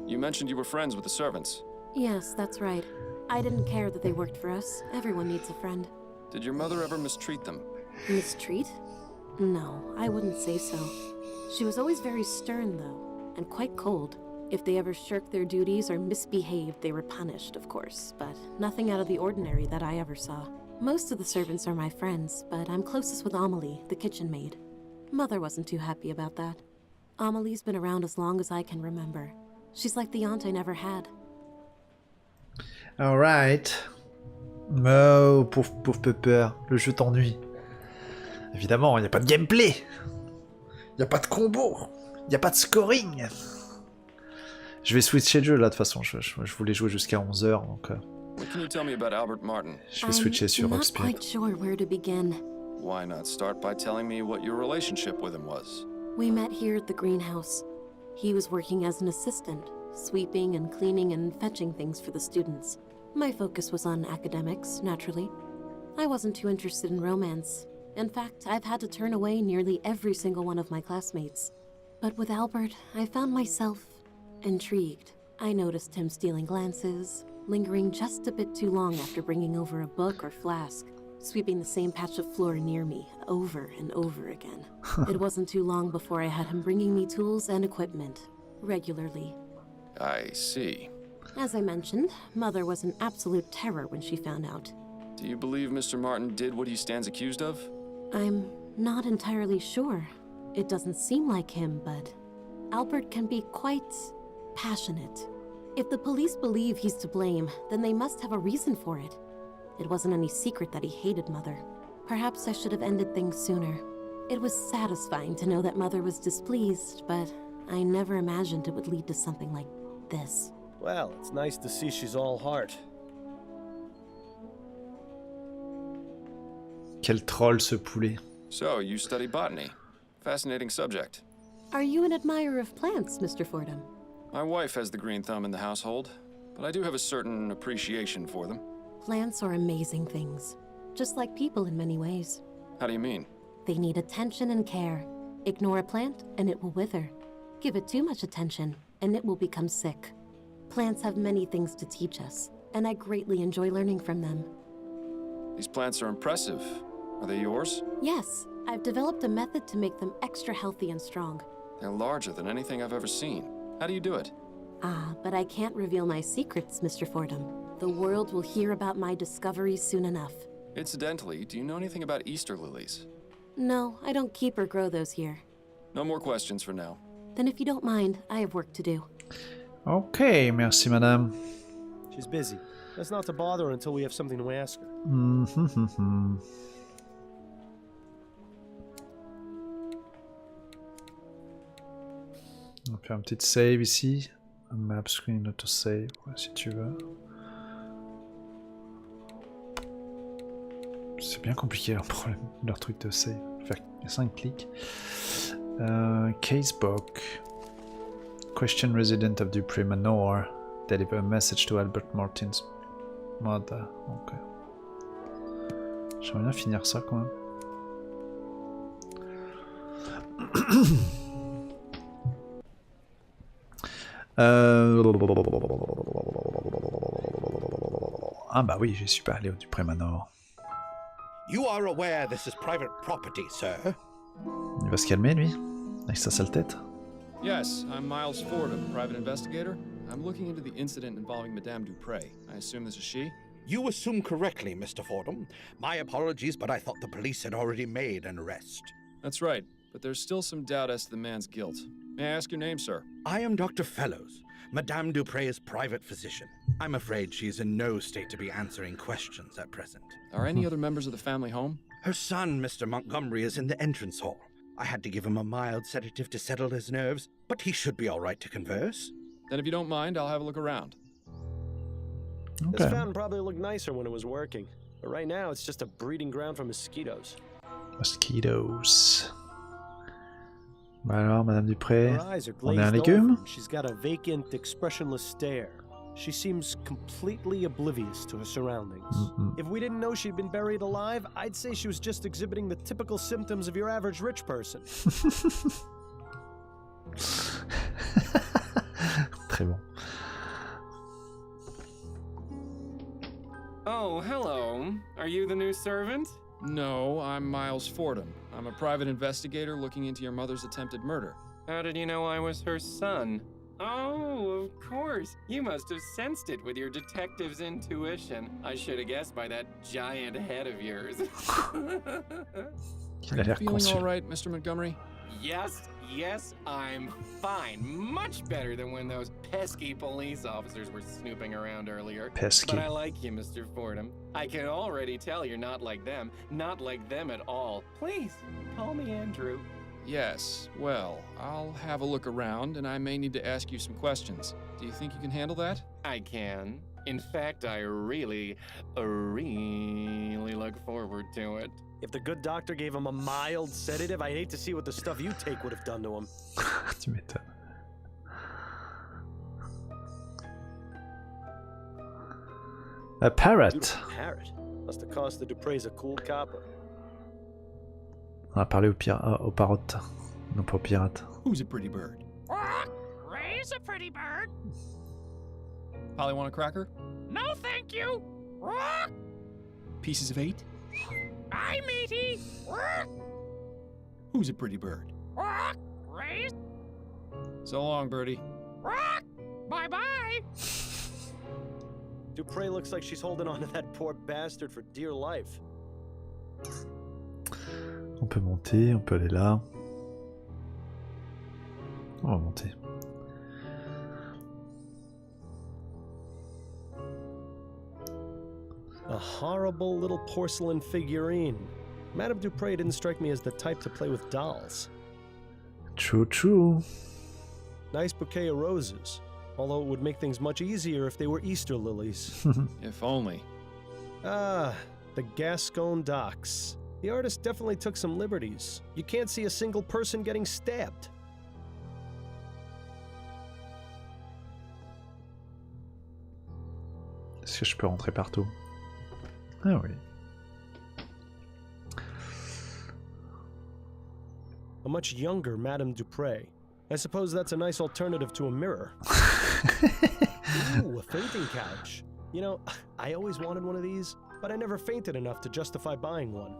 S2: You mentioned you were friends with the servants.
S8: Yes, that's right. I didn't care that they worked for us. Everyone needs a friend.
S2: Did your mother ever mistreat them?
S8: Mistreat? No, I wouldn't say so. She was always very stern, though, and quite cold. If they ever shirked their duties or misbehaved, they were punished, of course, but nothing out of the ordinary that I ever saw. Most of the servants are my friends, but I'm closest with Amelie, the kitchen maid. Mother wasn't too happy about that. Amelie's been around as long as I can remember. She's like the aunt I never had.
S1: Alright. Oh, pauvre Pepper, le jeu t'ennuie. Évidemment, il n'y a pas de gameplay. Il n'y a pas de combo. Il n'y a pas de scoring. Je vais switcher de jeu là, de toute façon. Je voulais jouer jusqu'à 11h, donc
S2: What can you tell me about Albert Martin?
S1: je vais switcher sur
S8: I'm not
S1: Upspeed.
S8: quite sure where to begin.
S2: Why not start by telling me what your relationship with him was?
S8: We met here at the greenhouse. He was working as an assistant, sweeping and cleaning and fetching things for the students. My focus was on academics, naturally. I wasn't too interested in romance. In fact, I've had to turn away nearly every single one of my classmates. But with Albert, I found myself intrigued. I noticed him stealing glances, lingering just a bit too long after bringing over a book or flask, sweeping the same patch of floor near me over and over again. It wasn't too long before I had him bringing me tools and equipment, regularly.
S2: I see.
S8: As I mentioned, Mother was an absolute terror when she found out.
S2: Do you believe Mr. Martin did what he stands accused of?
S8: I'm not entirely sure. It doesn't seem like him, but Albert can be quite passionate. If the police believe he's to blame, then they must have a reason for it. It wasn't any secret that he hated Mother. Perhaps I should have ended things sooner. It was satisfying to know that Mother was displeased, but I never imagined it would lead to something like this.
S3: Well, it's nice to see she's all heart.
S1: Quel troll ce poulet.
S2: So, you study botany. Fascinating subject.
S8: Are you an admirer of plants, Mr. Fordham?
S2: My wife has the green thumb in the household, but I do have a certain appreciation for them.
S8: Plants are amazing things, just like people in many ways.
S2: How do you mean?
S8: They need attention and care. Ignore a plant, and it will wither. Give it too much attention, and it will become sick. Plants have many things to teach us, and I greatly enjoy learning from them.
S2: These plants are impressive. Are they yours?
S8: Yes, I've developed a method to make them extra healthy and strong.
S2: They're larger than anything I've ever seen. How do you do it?
S8: Ah, but I can't reveal my secrets, Mr. Fordham. The world will hear about my discoveries soon enough.
S2: Incidentally, do you know anything about Easter lilies?
S8: No, I don't keep or grow those here.
S2: No more questions for now.
S8: Then if you don't mind, I have work to do.
S1: Ok, merci madame.
S3: She's busy. That's not to bother her until we have something to ask her.
S1: On va faire un petit save ici. Un map screen autosave, ouais, si tu veux. C'est bien compliqué leur problème, leur truc de save. Faire 5 clics. Casebook. Question resident of Dupree Manor. Deliver a message to Albert Martin's mother. Ok. J'aimerais bien finir ça quand même. Ah bah oui, j'y suis pas allé au Dupree Manor.
S11: You are aware this is private property, sir?
S1: Il va se calmer lui, avec sa sale tête.
S2: Yes, I'm Miles Fordham, private investigator. I'm looking into the incident involving Madame Dupree. I assume this is she?
S11: You assume correctly, Mr. Fordham. My apologies, but I thought the police had already made an arrest.
S2: That's right, but there's still some doubt as to the man's guilt. May I ask your name, sir?
S11: I am Dr. Fellows, Madame Dupre's private physician. I'm afraid she is in no state to be answering questions at present.
S2: Are any other members of the family home?
S11: Her son, Mr. Montgomery, is in the entrance hall. I had to give him a mild sedative to settle his nerves, but he should be all right to converse.
S2: Then if you don't mind, I'll have a look around.
S3: This fountain probably looked nicer when it was working, but right now it's just a breeding ground for mosquitoes.
S1: Mosquitoes. Bah alors, Madame Dupré,
S3: Her eyes are
S1: on est un
S3: glazed
S1: légume?
S3: over. She's got a vacant, expressionless stare. She seems completely oblivious to her surroundings. If we didn't know she'd been buried alive, I'd say she was just exhibiting the typical symptoms of your average rich person.
S1: Très bon.
S12: Oh, hello. Are you the new servant?
S2: No, I'm Miles Fordham. I'm a private investigator looking into your mother's attempted murder.
S12: How did you know I was her son? Oh, of course. You must have sensed it with your detective's intuition. I should have guessed by that giant head of yours.
S1: Il a l'air
S2: Feeling
S1: conscient.
S2: all right, Mr. Montgomery?
S12: Yes, I'm fine. Much better than when those pesky police officers were snooping around earlier.
S1: Pesky.
S12: But I like you, Mr. Fordham. I can already tell you're not like them at all. Please, call me Andrew.
S2: Yes, well, I'll have a look around and I may need to ask you some questions. Do you think you can handle that?
S12: I can. In fact, I really look forward to it.
S3: If the good doctor gave him a mild sedative, I'd hate to see what the stuff you take would have done to him.
S1: Tu m'étonnes. A parrot.
S3: Beautiful parrot. Must have cost the Dupre's a cool copper.
S1: On a parlé au parotte, non pas au pirate.
S2: Who's a pretty bird?
S13: Ray's a pretty bird.
S2: Polly want a cracker?
S13: No, thank you. Rock.
S2: Pieces of 8?
S13: Bye, matey.
S2: Who's a pretty bird?
S13: Rock. Ray.
S2: So long, birdie.
S13: Rock. Bye-bye.
S3: Dupre looks like she's holding on to that poor bastard for dear life.
S1: On peut monter, on peut aller là. On va monter.
S3: A horrible little porcelain figurine. Madame Dupre didn't strike me as the type to play with dolls.
S1: True.
S3: Nice bouquet of roses. Although it would make things much easier if they were Easter lilies.
S2: If only.
S3: Ah, the Gascon docks. The artist definitely took some liberties. You can't see a single person getting stabbed.
S1: Est-ce que je peux rentrer partout? Ah oui.
S3: A much younger Madame Dupré. I suppose that's a nice alternative to a mirror. Ooh, a fainting couch. You know, I always wanted one of these, but I never fainted enough to justify buying one.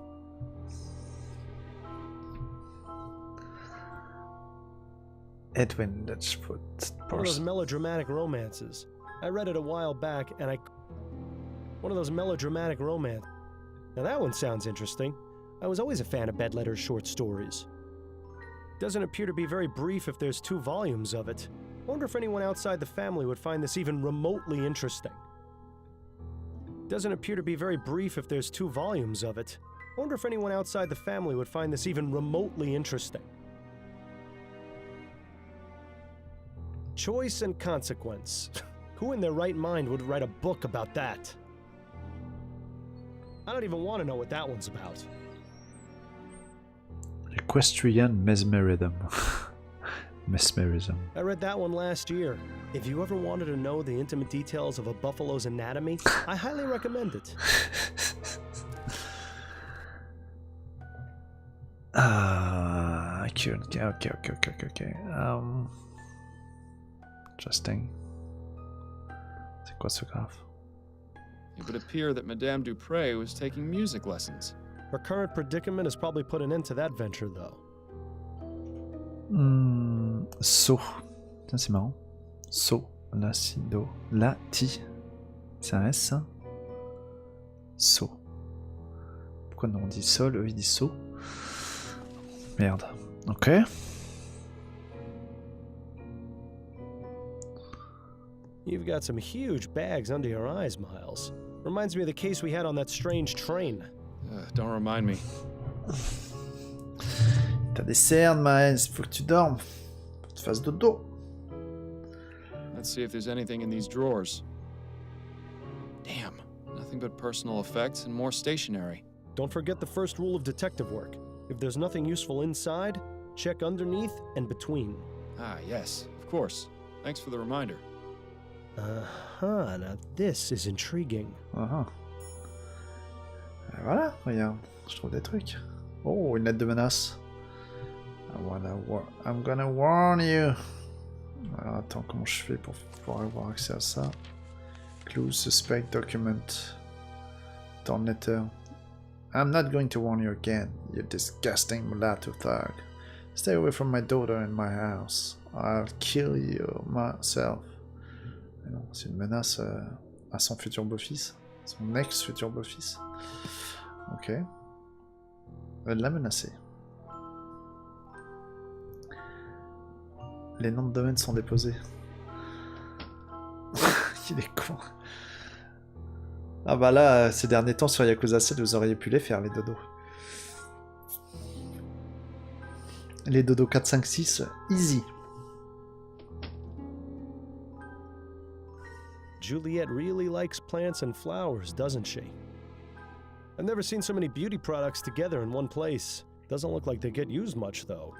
S1: Edwin Letchfoot.
S3: One of those melodramatic romances. I read it a while back, and one of those melodramatic romance. Now that one sounds interesting. I was always a fan of Bedletter's short stories. Doesn't appear to be very brief if there's 2 volumes of it. Wonder if anyone outside the family would find this even remotely interesting. Doesn't appear to be very brief if there's 2 volumes of it. Wonder if anyone outside the family would find this even remotely interesting. Choice and consequence. Who in their right mind would write a book about that? I don't even want to know what that one's about.
S1: Equestrian mesmerism. Mesmerism.
S3: I read that one last year. If you ever wanted to know the intimate details of a buffalo's anatomy, I highly recommend it.
S1: Okay. Interesting. C'est quoi ce graphe?
S2: It would appear that Madame Dupré was taking music lessons.
S3: Her current predicament has probably put an end to that venture, though.
S1: So. Tiens, c'est marrant. So. La, si, do. La, ti. C'est un S, ça? So. Pourquoi non, on dit sol, eux ils disent so? Merde. Ok.
S3: You've got some huge bags under your eyes, Miles. Reminds me of the case we had on that strange train.
S2: Don't remind me.
S1: T'as des cernes, Miles. Faut que tu dormes. Faut que tu fasses dodo.
S2: Let's see if there's anything in these drawers. Damn. Nothing but personal effects and more stationery.
S3: Don't forget the first rule of detective work. If there's nothing useful inside, check underneath and between.
S2: Ah, yes. Of course. Thanks for the reminder.
S3: Now this is intriguing.
S1: Voilà, regarde, je trouve des trucs. Oh, une lettre de menace. I'm gonna warn you. Alors, attends, comment je fais pour pouvoir avoir accès à ça? Clue, suspect, document. Torn letter. I'm not going to warn you again, you disgusting mulatto thug. Stay away from my daughter and my house. I'll kill you myself. C'est une menace à son futur beau-fils. Son ex-futur beau-fils. Ok. Elle l'a menacé. Les noms de domaine sont déposés. Il est con. Ah bah là, ces derniers temps sur Yakuza 7, vous auriez pu les faire, les dodos. Les dodos 4, 5, 6, easy.
S3: Juliet really likes plants and flowers, doesn't she? I've never seen so many beauty products together in one place. Doesn't look like they get used much, though.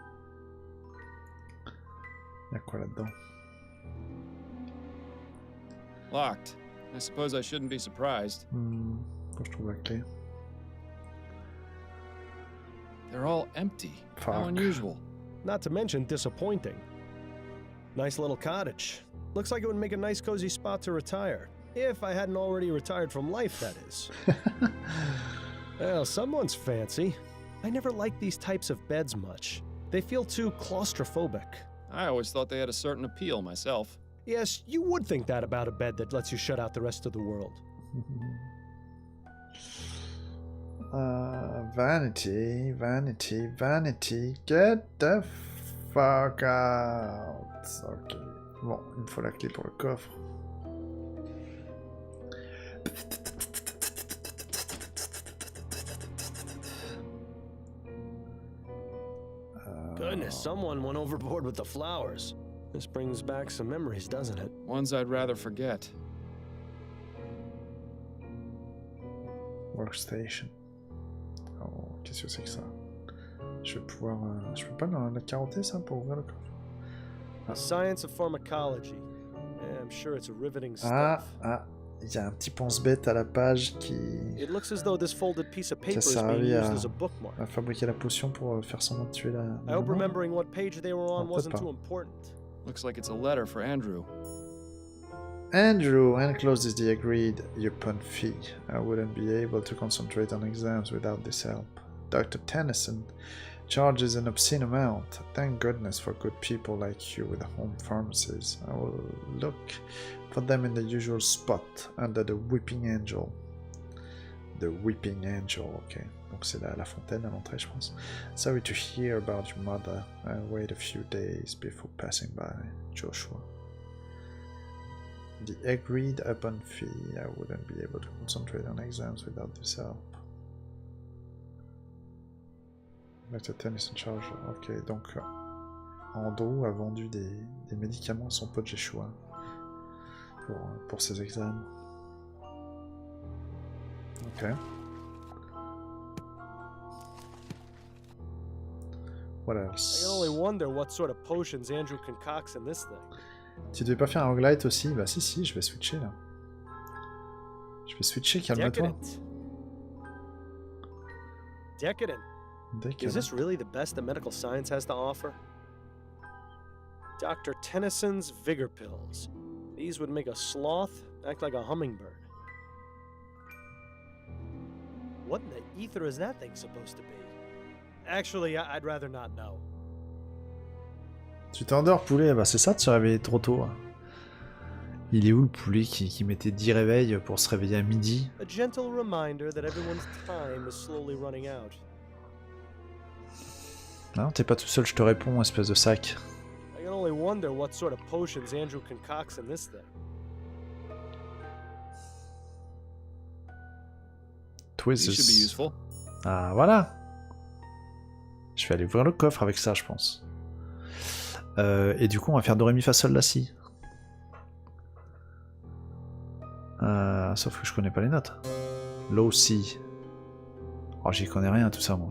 S1: Y'a quoi là-dedans?
S2: Locked. I suppose I shouldn't be surprised.
S1: Faut que je trouve la clé.
S2: They're all empty.
S1: Fuck.
S2: How unusual.
S3: Not to mention disappointing. Nice little cottage. Looks like it would make a nice cozy spot to retire. If I hadn't already retired from life, that is. Well, someone's fancy. I never liked these types of beds much. They feel too claustrophobic.
S2: I always thought they had a certain appeal myself.
S3: Yes, you would think that about a bed that lets you shut out the rest of the world.
S1: Vanity, vanity, vanity, get the fuck out. Ok. Bon, il me faut la clé pour le coffre.
S3: Goodness, someone went overboard with the flowers. This brings back some memories, doesn't it?
S2: Ones I'd rather forget.
S1: Workstation. Oh, qu'est-ce que c'est que ça? Je vais pouvoir... je peux pas la carotter, ça, pour ouvrir le coffre?
S3: The science of pharmacology. Yeah, I'm sure it's riveting stuff.
S1: Il y a un petit pense-bête à la page qui a servi à fabriquer la potion pour faire semblant de tuer la maman. Peut-être pas.
S2: Looks like it's a letter for Andrew.
S1: Andrew, enclosed is the agreed upon fee. I wouldn't be able to concentrate on exams without this help. Dr. Tennyson charges an obscene amount. Thank goodness for good people like you with home pharmacies. I will look for them in the usual spot, under the Weeping Angel. The Weeping Angel, ok. Donc c'est la fontaine à l'entrée, je pense. Sorry to hear about your mother. I'll wait a few days before passing by. Joshua. The agreed upon fee. I wouldn't be able to concentrate on exams without this help. Dr. Tennyson charge. Ok, donc Andrew a vendu des médicaments à son pote Joshua pour ses examens. Ok. What else?
S3: I can only wonder what sort of potions Andrew concocts in this thing.
S1: Tu devais pas faire un roguelite aussi? Bah si, je vais switcher là. Je vais switcher, calme-toi.
S3: Decadent. Is this really the best that medical science has to offer? Dr. Tennyson's Vigor Pills. These would make a sloth act like a hummingbird. What in the ether is that thing supposed to be? Actually, I'd rather not know.
S1: Tu t'endors, poulet? Bah c'est ça de se réveiller trop tôt. Il est où le poulet qui mettait 10 réveils pour se réveiller à midi?
S3: A gentle reminder that everyone's time is slowly running out.
S1: Non, t'es pas tout seul, je te réponds, espèce de sac.
S3: I can only wonder what sort of potions Andrew concocts in this thing.
S1: Twizzes. Ah, voilà. Je vais aller ouvrir le coffre avec ça, je pense. Et du coup, on va faire do, ré, mi, fa, sol, la, si. Sauf que je connais pas les notes. Low, si. Oh, j'y connais rien, tout ça, moi.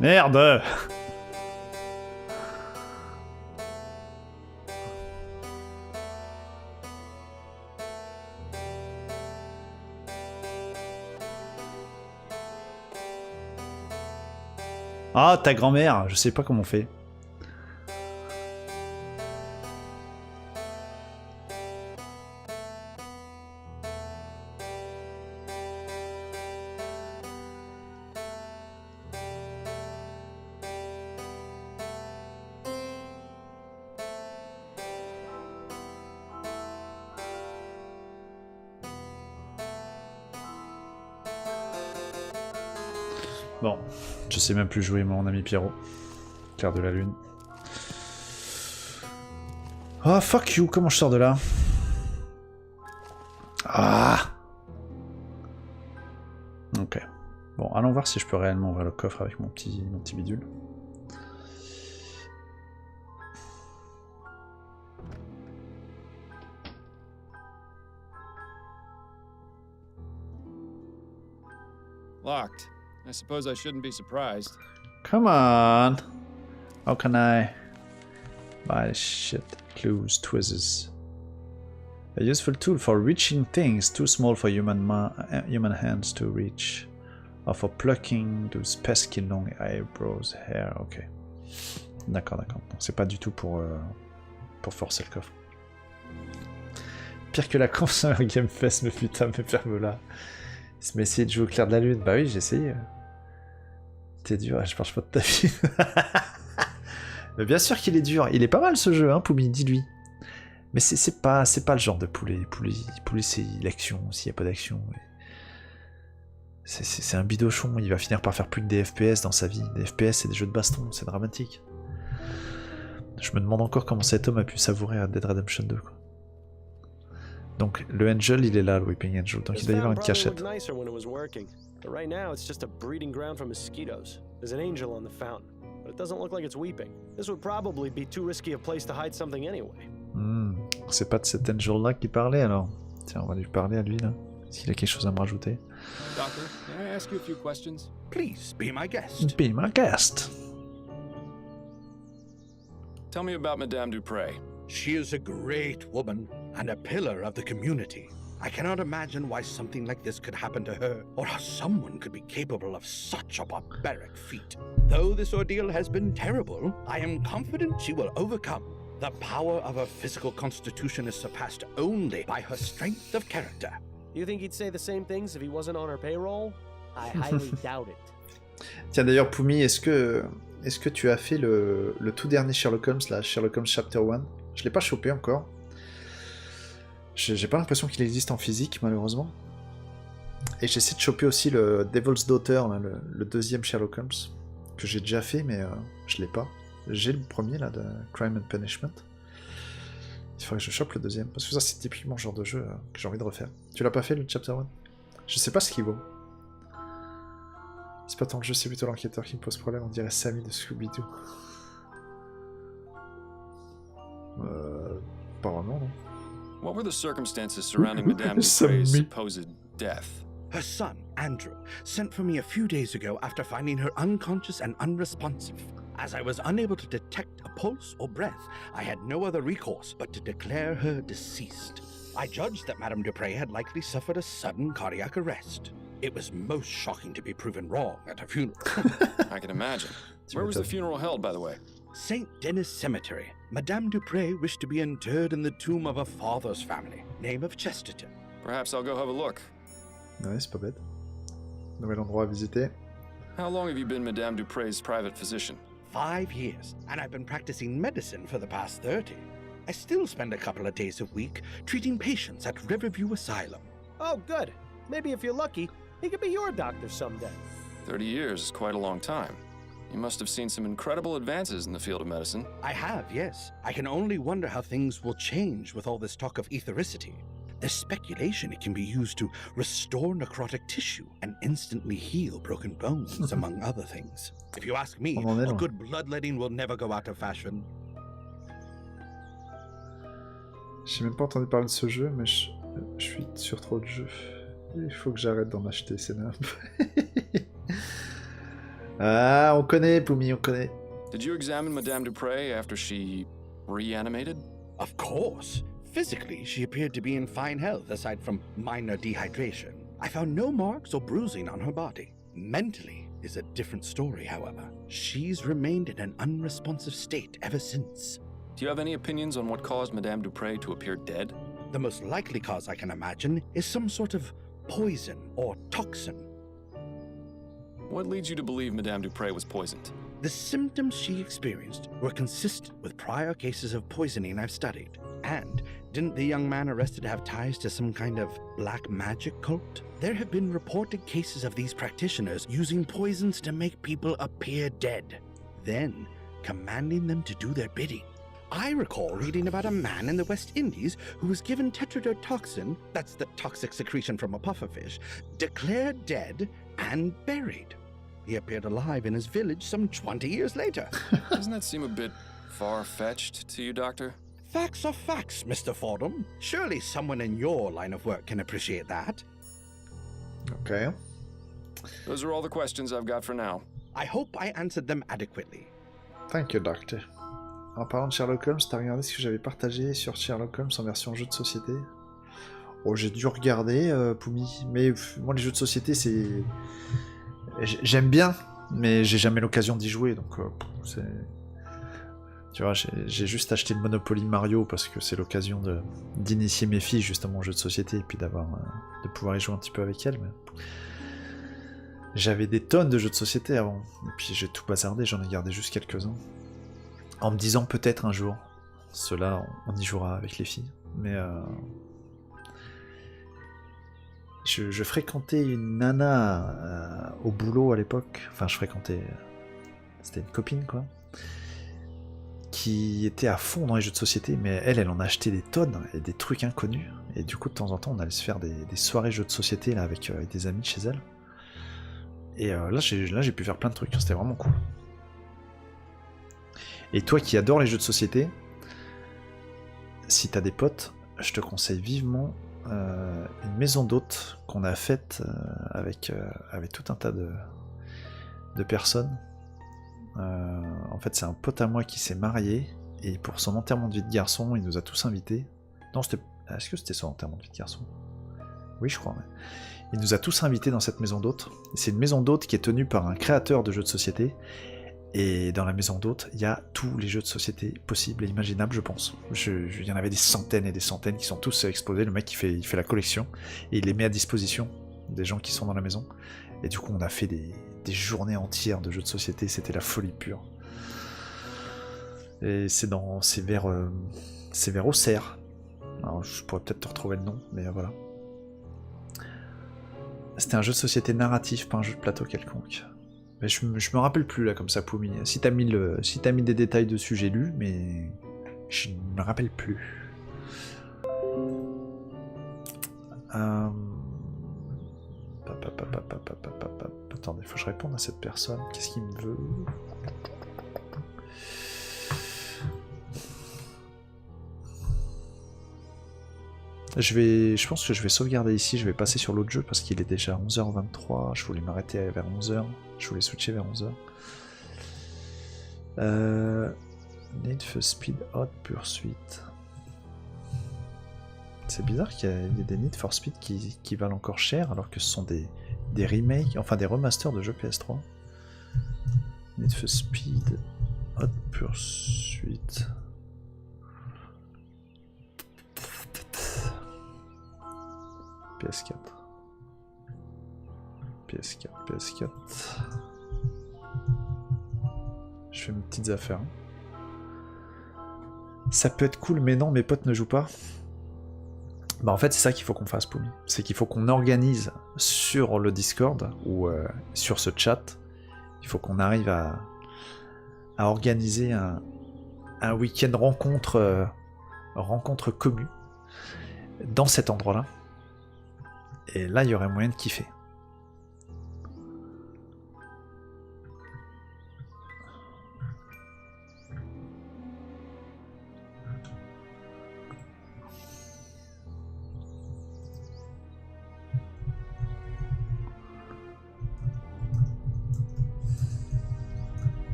S1: Merde! Ah, ta grand-mère, je sais pas comment on fait. Bon, je sais même plus jouer mon ami Pierrot. Clair de la lune. Ah, fuck you, comment je sors de là? Ah! Ok. Bon, allons voir si je peux réellement ouvrir le coffre avec mon petit bidule.
S2: Locked. I suppose I shouldn't be surprised.
S1: Come on! How can I buy shit? Clues, twizzes. A useful tool for reaching things too small for human hands to reach. Or for plucking those pesky long eyebrows hair. Ok. D'accord, d'accord. Donc c'est pas du tout pour forcer le coffre. Pire que la console Game Fest, mais putain, mais ferme-la. Il se met essayer de jouer au clair de la lune. Bah oui, j'ai essayé. T'es dur, je parle pas de ta vie. Mais bien sûr qu'il est dur. Il est pas mal ce jeu, hein, Poumi, dis-lui. Mais c'est pas le genre de poulet. Poulet c'est l'action, s'il n'y a pas d'action. C'est un bidochon, il va finir par faire plus que des FPS dans sa vie. Des FPS c'est des jeux de baston, c'est dramatique. Je me demande encore comment cet homme a pu savourer à Dead Redemption 2 quoi. Donc le Angel il est là, le Weeping Angel, donc il doit y avoir une cachette.
S3: But right now, it's just a breeding ground for mosquitoes. There's an angel on the fountain, but it doesn't look like it's weeping. This would probably be too risky a place to hide something anyway.
S1: C'est pas de cet Angel-là qui parlait alors. Tiens, on va lui parler à lui là. Est-ce qu'il a quelque chose à me rajouter?
S2: Doctor, may I ask you a few questions?
S11: Please, be my guest.
S1: Be my guest.
S2: Tell me about Madame Dupré.
S11: She is a great woman and a pillar of the community. I cannot imagine why something like this could happen to her, or how someone could be capable of such a barbaric feat. Though this ordeal has been terrible, I am confident she will overcome. The power of her physical constitution is surpassed only by her strength of character.
S3: You think he'd say the same things if he wasn't on her payroll? I highly doubt it.
S1: Tiens d'ailleurs Poumi, est-ce que tu as fait le tout dernier Sherlock Holmes, là, Sherlock Holmes Chapter 1? Je l'ai pas chopé encore. J'ai pas l'impression qu'il existe en physique, malheureusement. Et j'essaie de choper aussi le Devil's Daughter, là, le deuxième Sherlock Holmes, que j'ai déjà fait, mais je l'ai pas. J'ai le premier, là, de Crime and Punishment. Il faudrait que je chope le deuxième, parce que ça, c'est typiquement le genre de jeu que j'ai envie de refaire. Tu l'as pas fait, le Chapter 1? Je sais pas ce qu'il vaut. C'est pas tant le jeu, c'est plutôt l'enquêteur qui me pose problème, on dirait Sammy de Scooby-Doo. Pas vraiment, non?
S2: What were the circumstances surrounding Madame Dupre's supposed death?
S11: Her son, Andrew, sent for me a few days ago after finding her unconscious and unresponsive. As I was unable to detect a pulse or breath, I had no other recourse but to declare her deceased. I judged that Madame Dupré had likely suffered a sudden cardiac arrest. It was most shocking to be proven wrong at her funeral.
S2: I can imagine. Where was the funeral held, by the way?
S11: St. Denis Cemetery. Madame Dupré wished to be interred in the tomb of her father's family, name of Chesterton.
S2: Perhaps I'll go have a look.
S1: Ouais, c'est pas bête. Nouvel endroit à visiter.
S2: How long have you been Madame Dupre's private physician?
S11: 5 years, and I've been practicing medicine for the past 30. I still spend a couple of days a week treating patients at Riverview Asylum.
S3: Oh, good. Maybe if you're lucky, he could be your doctor someday.
S2: 30 years is quite a long time. You must have seen some incredible advances in the field of medicine.
S11: I have, yes. I can only wonder how things will change with all this talk of ethericity. There's speculation it can be used to restore necrotic tissue and instantly heal broken bones, among other things. If you ask me, a good bloodletting will never go out of fashion.
S1: J'ai même pas entendu parler de ce jeu, mais je suis sur trop de jeux. Il faut que j'arrête d'en acheter, c'est nimp. Ah, on connaît, Poumi, on connaît.
S2: Did you examine Madame Dupré after she reanimated?
S11: Of course. Physically, she appeared to be in fine health aside from minor dehydration. I found no marks or bruising on her body. Mentally is a different story, however. She's remained in an unresponsive state ever since.
S2: Do you have any opinions on what caused Madame Dupré to appear dead?
S11: The most likely cause I can imagine is some sort of poison or toxin.
S2: What leads you to believe Madame Dupré was poisoned?
S11: The symptoms she experienced were consistent with prior cases of poisoning I've studied. And didn't the young man arrested have ties to some kind of black magic cult? There have been reported cases of these practitioners using poisons to make people appear dead, then commanding them to do their bidding. I recall reading about a man in the West Indies who was given tetrodotoxin, that's the toxic secretion from a pufferfish, declared dead and buried. He appeared alive in his village some 20 years later.
S2: Doesn't that seem a bit far-fetched to you, Doctor?
S11: Facts are facts, Mr. Fordham. Surely someone in your line of work can appreciate that.
S1: Okay.
S2: Those are all the questions I've got for now.
S11: I hope I answered them adequately.
S1: Thank you, Doctor. En parlant de Sherlock Holmes, t'as regardé ce que j'avais partagé sur Sherlock Holmes en version jeu de société? Oh, j'ai dû regarder, Poumi. Mais moi, les jeux de société, c'est... J'aime bien, mais j'ai jamais l'occasion d'y jouer, donc c'est... Tu vois, j'ai juste acheté le Monopoly Mario parce que c'est l'occasion d'initier mes filles justement aux jeux de société et puis de pouvoir y jouer un petit peu avec elles. Mais... J'avais des tonnes de jeux de société avant, et puis j'ai tout bazardé, j'en ai gardé juste quelques-uns. En me disant peut-être un jour. Ceux-là, on y jouera avec les filles. Mais je fréquentais une nana au boulot à l'époque. Enfin, je fréquentais... C'était une copine, quoi. Qui était à fond dans les jeux de société, mais elle en a acheté des tonnes et des trucs inconnus. Et du coup, de temps en temps, on allait se faire des soirées jeux de société là, avec des amis chez elle. Et là, j'ai pu faire plein de trucs. C'était vraiment cool. Et toi qui adores les jeux de société, si t'as des potes, je te conseille vivement une maison d'hôtes qu'on a faite avec tout un tas de personnes. En fait, c'est un pote à moi qui s'est marié, et pour son enterrement de vie de garçon, il nous a tous invités. Non, est-ce que c'était son enterrement de vie de garçon? Oui, je crois. Ouais. Il nous a tous invités dans cette maison d'hôtes. C'est une maison d'hôtes qui est tenue par un créateur de jeux de société. Et dans la maison d'hôtes, il y a tous les jeux de société possibles et imaginables, je pense. Il y en avait des centaines et des centaines qui sont tous exposés. Le mec, il fait la collection et il les met à disposition des gens qui sont dans la maison. Et du coup, on a fait des journées entières de jeux de société. C'était la folie pure. Et c'est vers Auxerre. Alors, je pourrais peut-être te retrouver le nom, mais voilà. C'était un jeu de société narratif, pas un jeu de plateau quelconque. Mais je me rappelle plus là comme ça, Poumi. Si t'as mis des détails dessus, j'ai lu, mais je ne me rappelle plus. Attendez, faut que je réponde à cette personne. Qu'est-ce qu'il me veut? Je pense que je vais sauvegarder ici, je vais passer sur l'autre jeu parce qu'il est déjà 11h23, je voulais m'arrêter vers 11h, je voulais switcher vers 11h. Need for Speed Hot Pursuit. C'est bizarre qu'il y ait des Need for Speed qui valent encore cher alors que ce sont des remakes, enfin des remasters de jeux PS3. Need for Speed Hot Pursuit. PS4. Je fais mes petites affaires. Ça peut être cool, mais non, mes potes ne jouent pas. Bah en fait, c'est ça qu'il faut qu'on fasse, Poumi. C'est qu'il faut qu'on organise sur le Discord, ou sur ce chat, il faut qu'on arrive à organiser un week-end rencontre commun dans cet endroit-là. Et là, il y aurait moyen de kiffer.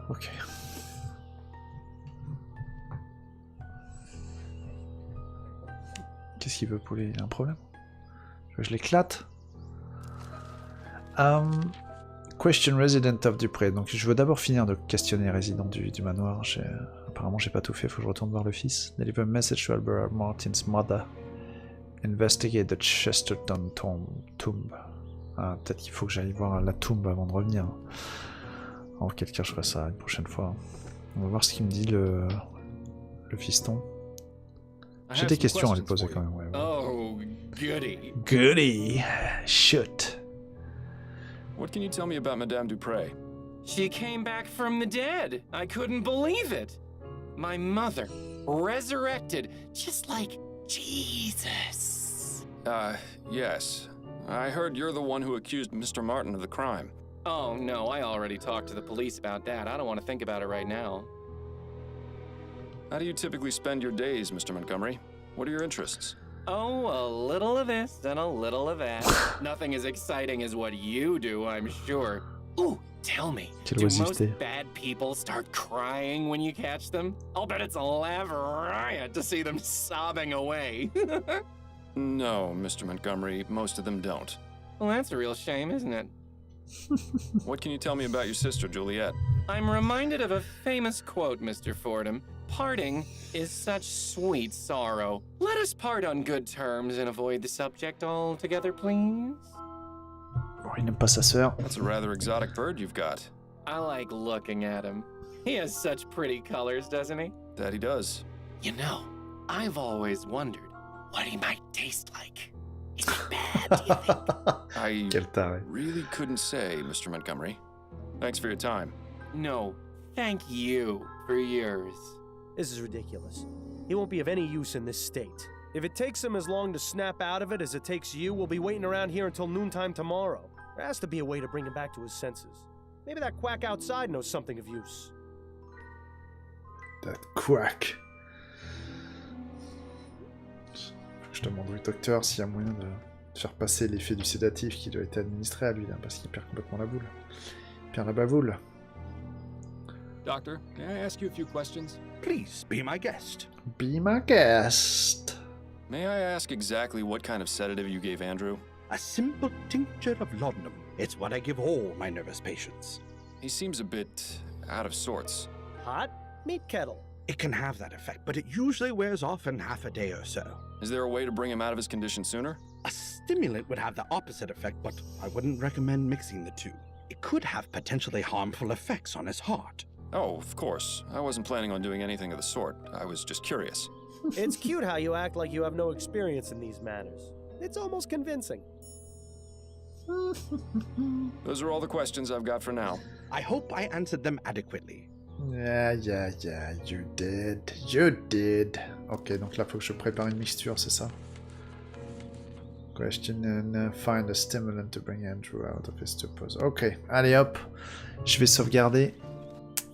S1: Ok. Qu'est-ce qu'il veut, Poulet? Il a un problème? Je l'éclate. Question Resident of Dupré. Donc je veux d'abord finir de questionner les résidents du manoir. Apparemment j'ai pas tout fait, faut que je retourne voir le fils. Deliver a message to Albert Martin's mother. Investigate the Chesterton tomb. Ah, peut-être qu'il faut que j'aille voir la tombe avant de revenir. En quel cas je ferai ça une prochaine fois. On va voir ce qu'il me dit le fiston. J'ai des questions à lui poser quand même. Ouais.
S12: Oh, goody.
S1: Goody. Shoot.
S2: What can you tell me about Madame Dupré?
S12: She came back from the dead. I couldn't believe it. My mother, resurrected, just like Jesus.
S2: Yes. I heard you're the one who accused Mr. Martin of the crime.
S12: Oh, no, I already talked to the police about that. I don't want to think about it right now.
S2: How do you typically spend your days, Mr. Montgomery? What are your interests?
S12: Oh, a little of this and a little of that. Nothing as exciting as what you do, I'm sure. Ooh, tell me, do most bad people start crying when you catch them? I'll bet it's a laugh riot to see them sobbing away.
S2: No, Mr. Montgomery, most of them don't.
S12: Well, that's a real shame, isn't it?
S2: What can you tell me about your sister, Juliet?
S12: I'm reminded of a famous quote, Mr. Fordham. Parting is such sweet sorrow. Let us part on good terms and avoid the subject altogether, please.
S1: Bon, il n'aime pas sa sœur.
S2: That's a rather exotic bird you've got.
S12: I like looking at him. He has such pretty colors, doesn't he?
S2: That he does.
S12: You know, I've always wondered what he might taste like. Is he bad, do you think?
S2: I really couldn't say, Mr. Montgomery. Thanks for your time.
S12: No, thank you for yours.
S3: This is ridiculous. He won't be of any use in this state. If it takes him as long to snap out of it as it takes you, we'll be waiting around here until noontime tomorrow. There has to be a way to bring him back to his senses. Maybe that quack outside knows something of use.
S1: That quack. Je demande au docteur s'il y a moyen de faire passer l'effet du sédatif qui doit être administré à lui, là, parce qu'il perd complètement la boule. Il perd la bavoule.
S2: Doctor, may I ask you a few questions?
S11: Please, be my guest.
S1: Be my guest.
S2: May I ask exactly what kind of sedative you gave Andrew?
S11: A simple tincture of laudanum. It's what I give all my nervous patients.
S2: He seems a bit out of sorts.
S3: Hot? Meat kettle.
S11: It can have that effect, but it usually wears off in half a day or so.
S2: Is there a way to bring him out of his condition sooner?
S11: A stimulant would have the opposite effect, but I wouldn't recommend mixing the two. It could have potentially harmful effects on his heart.
S2: Oh, of course. I wasn't planning on doing anything of the sort. I was just curious.
S3: It's cute how you act like you have no experience in these matters. It's almost convincing.
S2: Those are all the questions I've got for now.
S11: I hope I answered them adequately.
S1: Yeah, you did. You did. Ok, donc là, faut que je prépare une mixture, c'est ça? Question and find a stimulant to bring Andrew out of his stupor. Ok, allez hop. Je vais sauvegarder.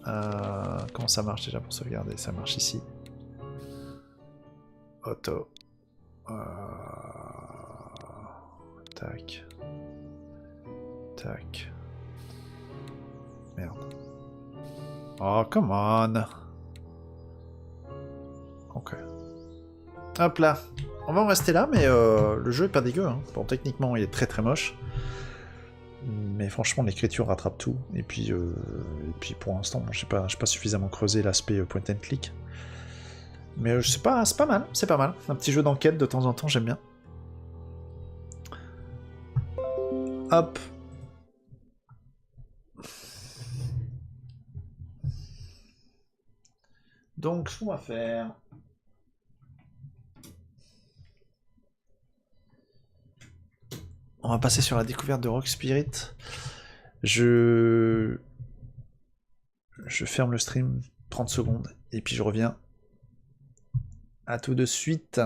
S1: Comment ça marche déjà pour sauvegarder? Ça marche ici. Auto. Tac. Tac. Merde. Oh, come on. Ok. Hop là. On va en rester là, mais le jeu est pas dégueu. Hein. Bon, techniquement, il est très très moche. Mais franchement, l'écriture rattrape tout. Et puis pour l'instant, j'ai pas suffisamment creusé l'aspect point and click. Mais c'est pas mal, c'est pas mal. Un petit jeu d'enquête de temps en temps, j'aime bien. Hop. Donc, ce qu'on va faire... On va passer sur la découverte de Rock Spirit. Je ferme le stream 30 secondes et puis je reviens. À tout de suite.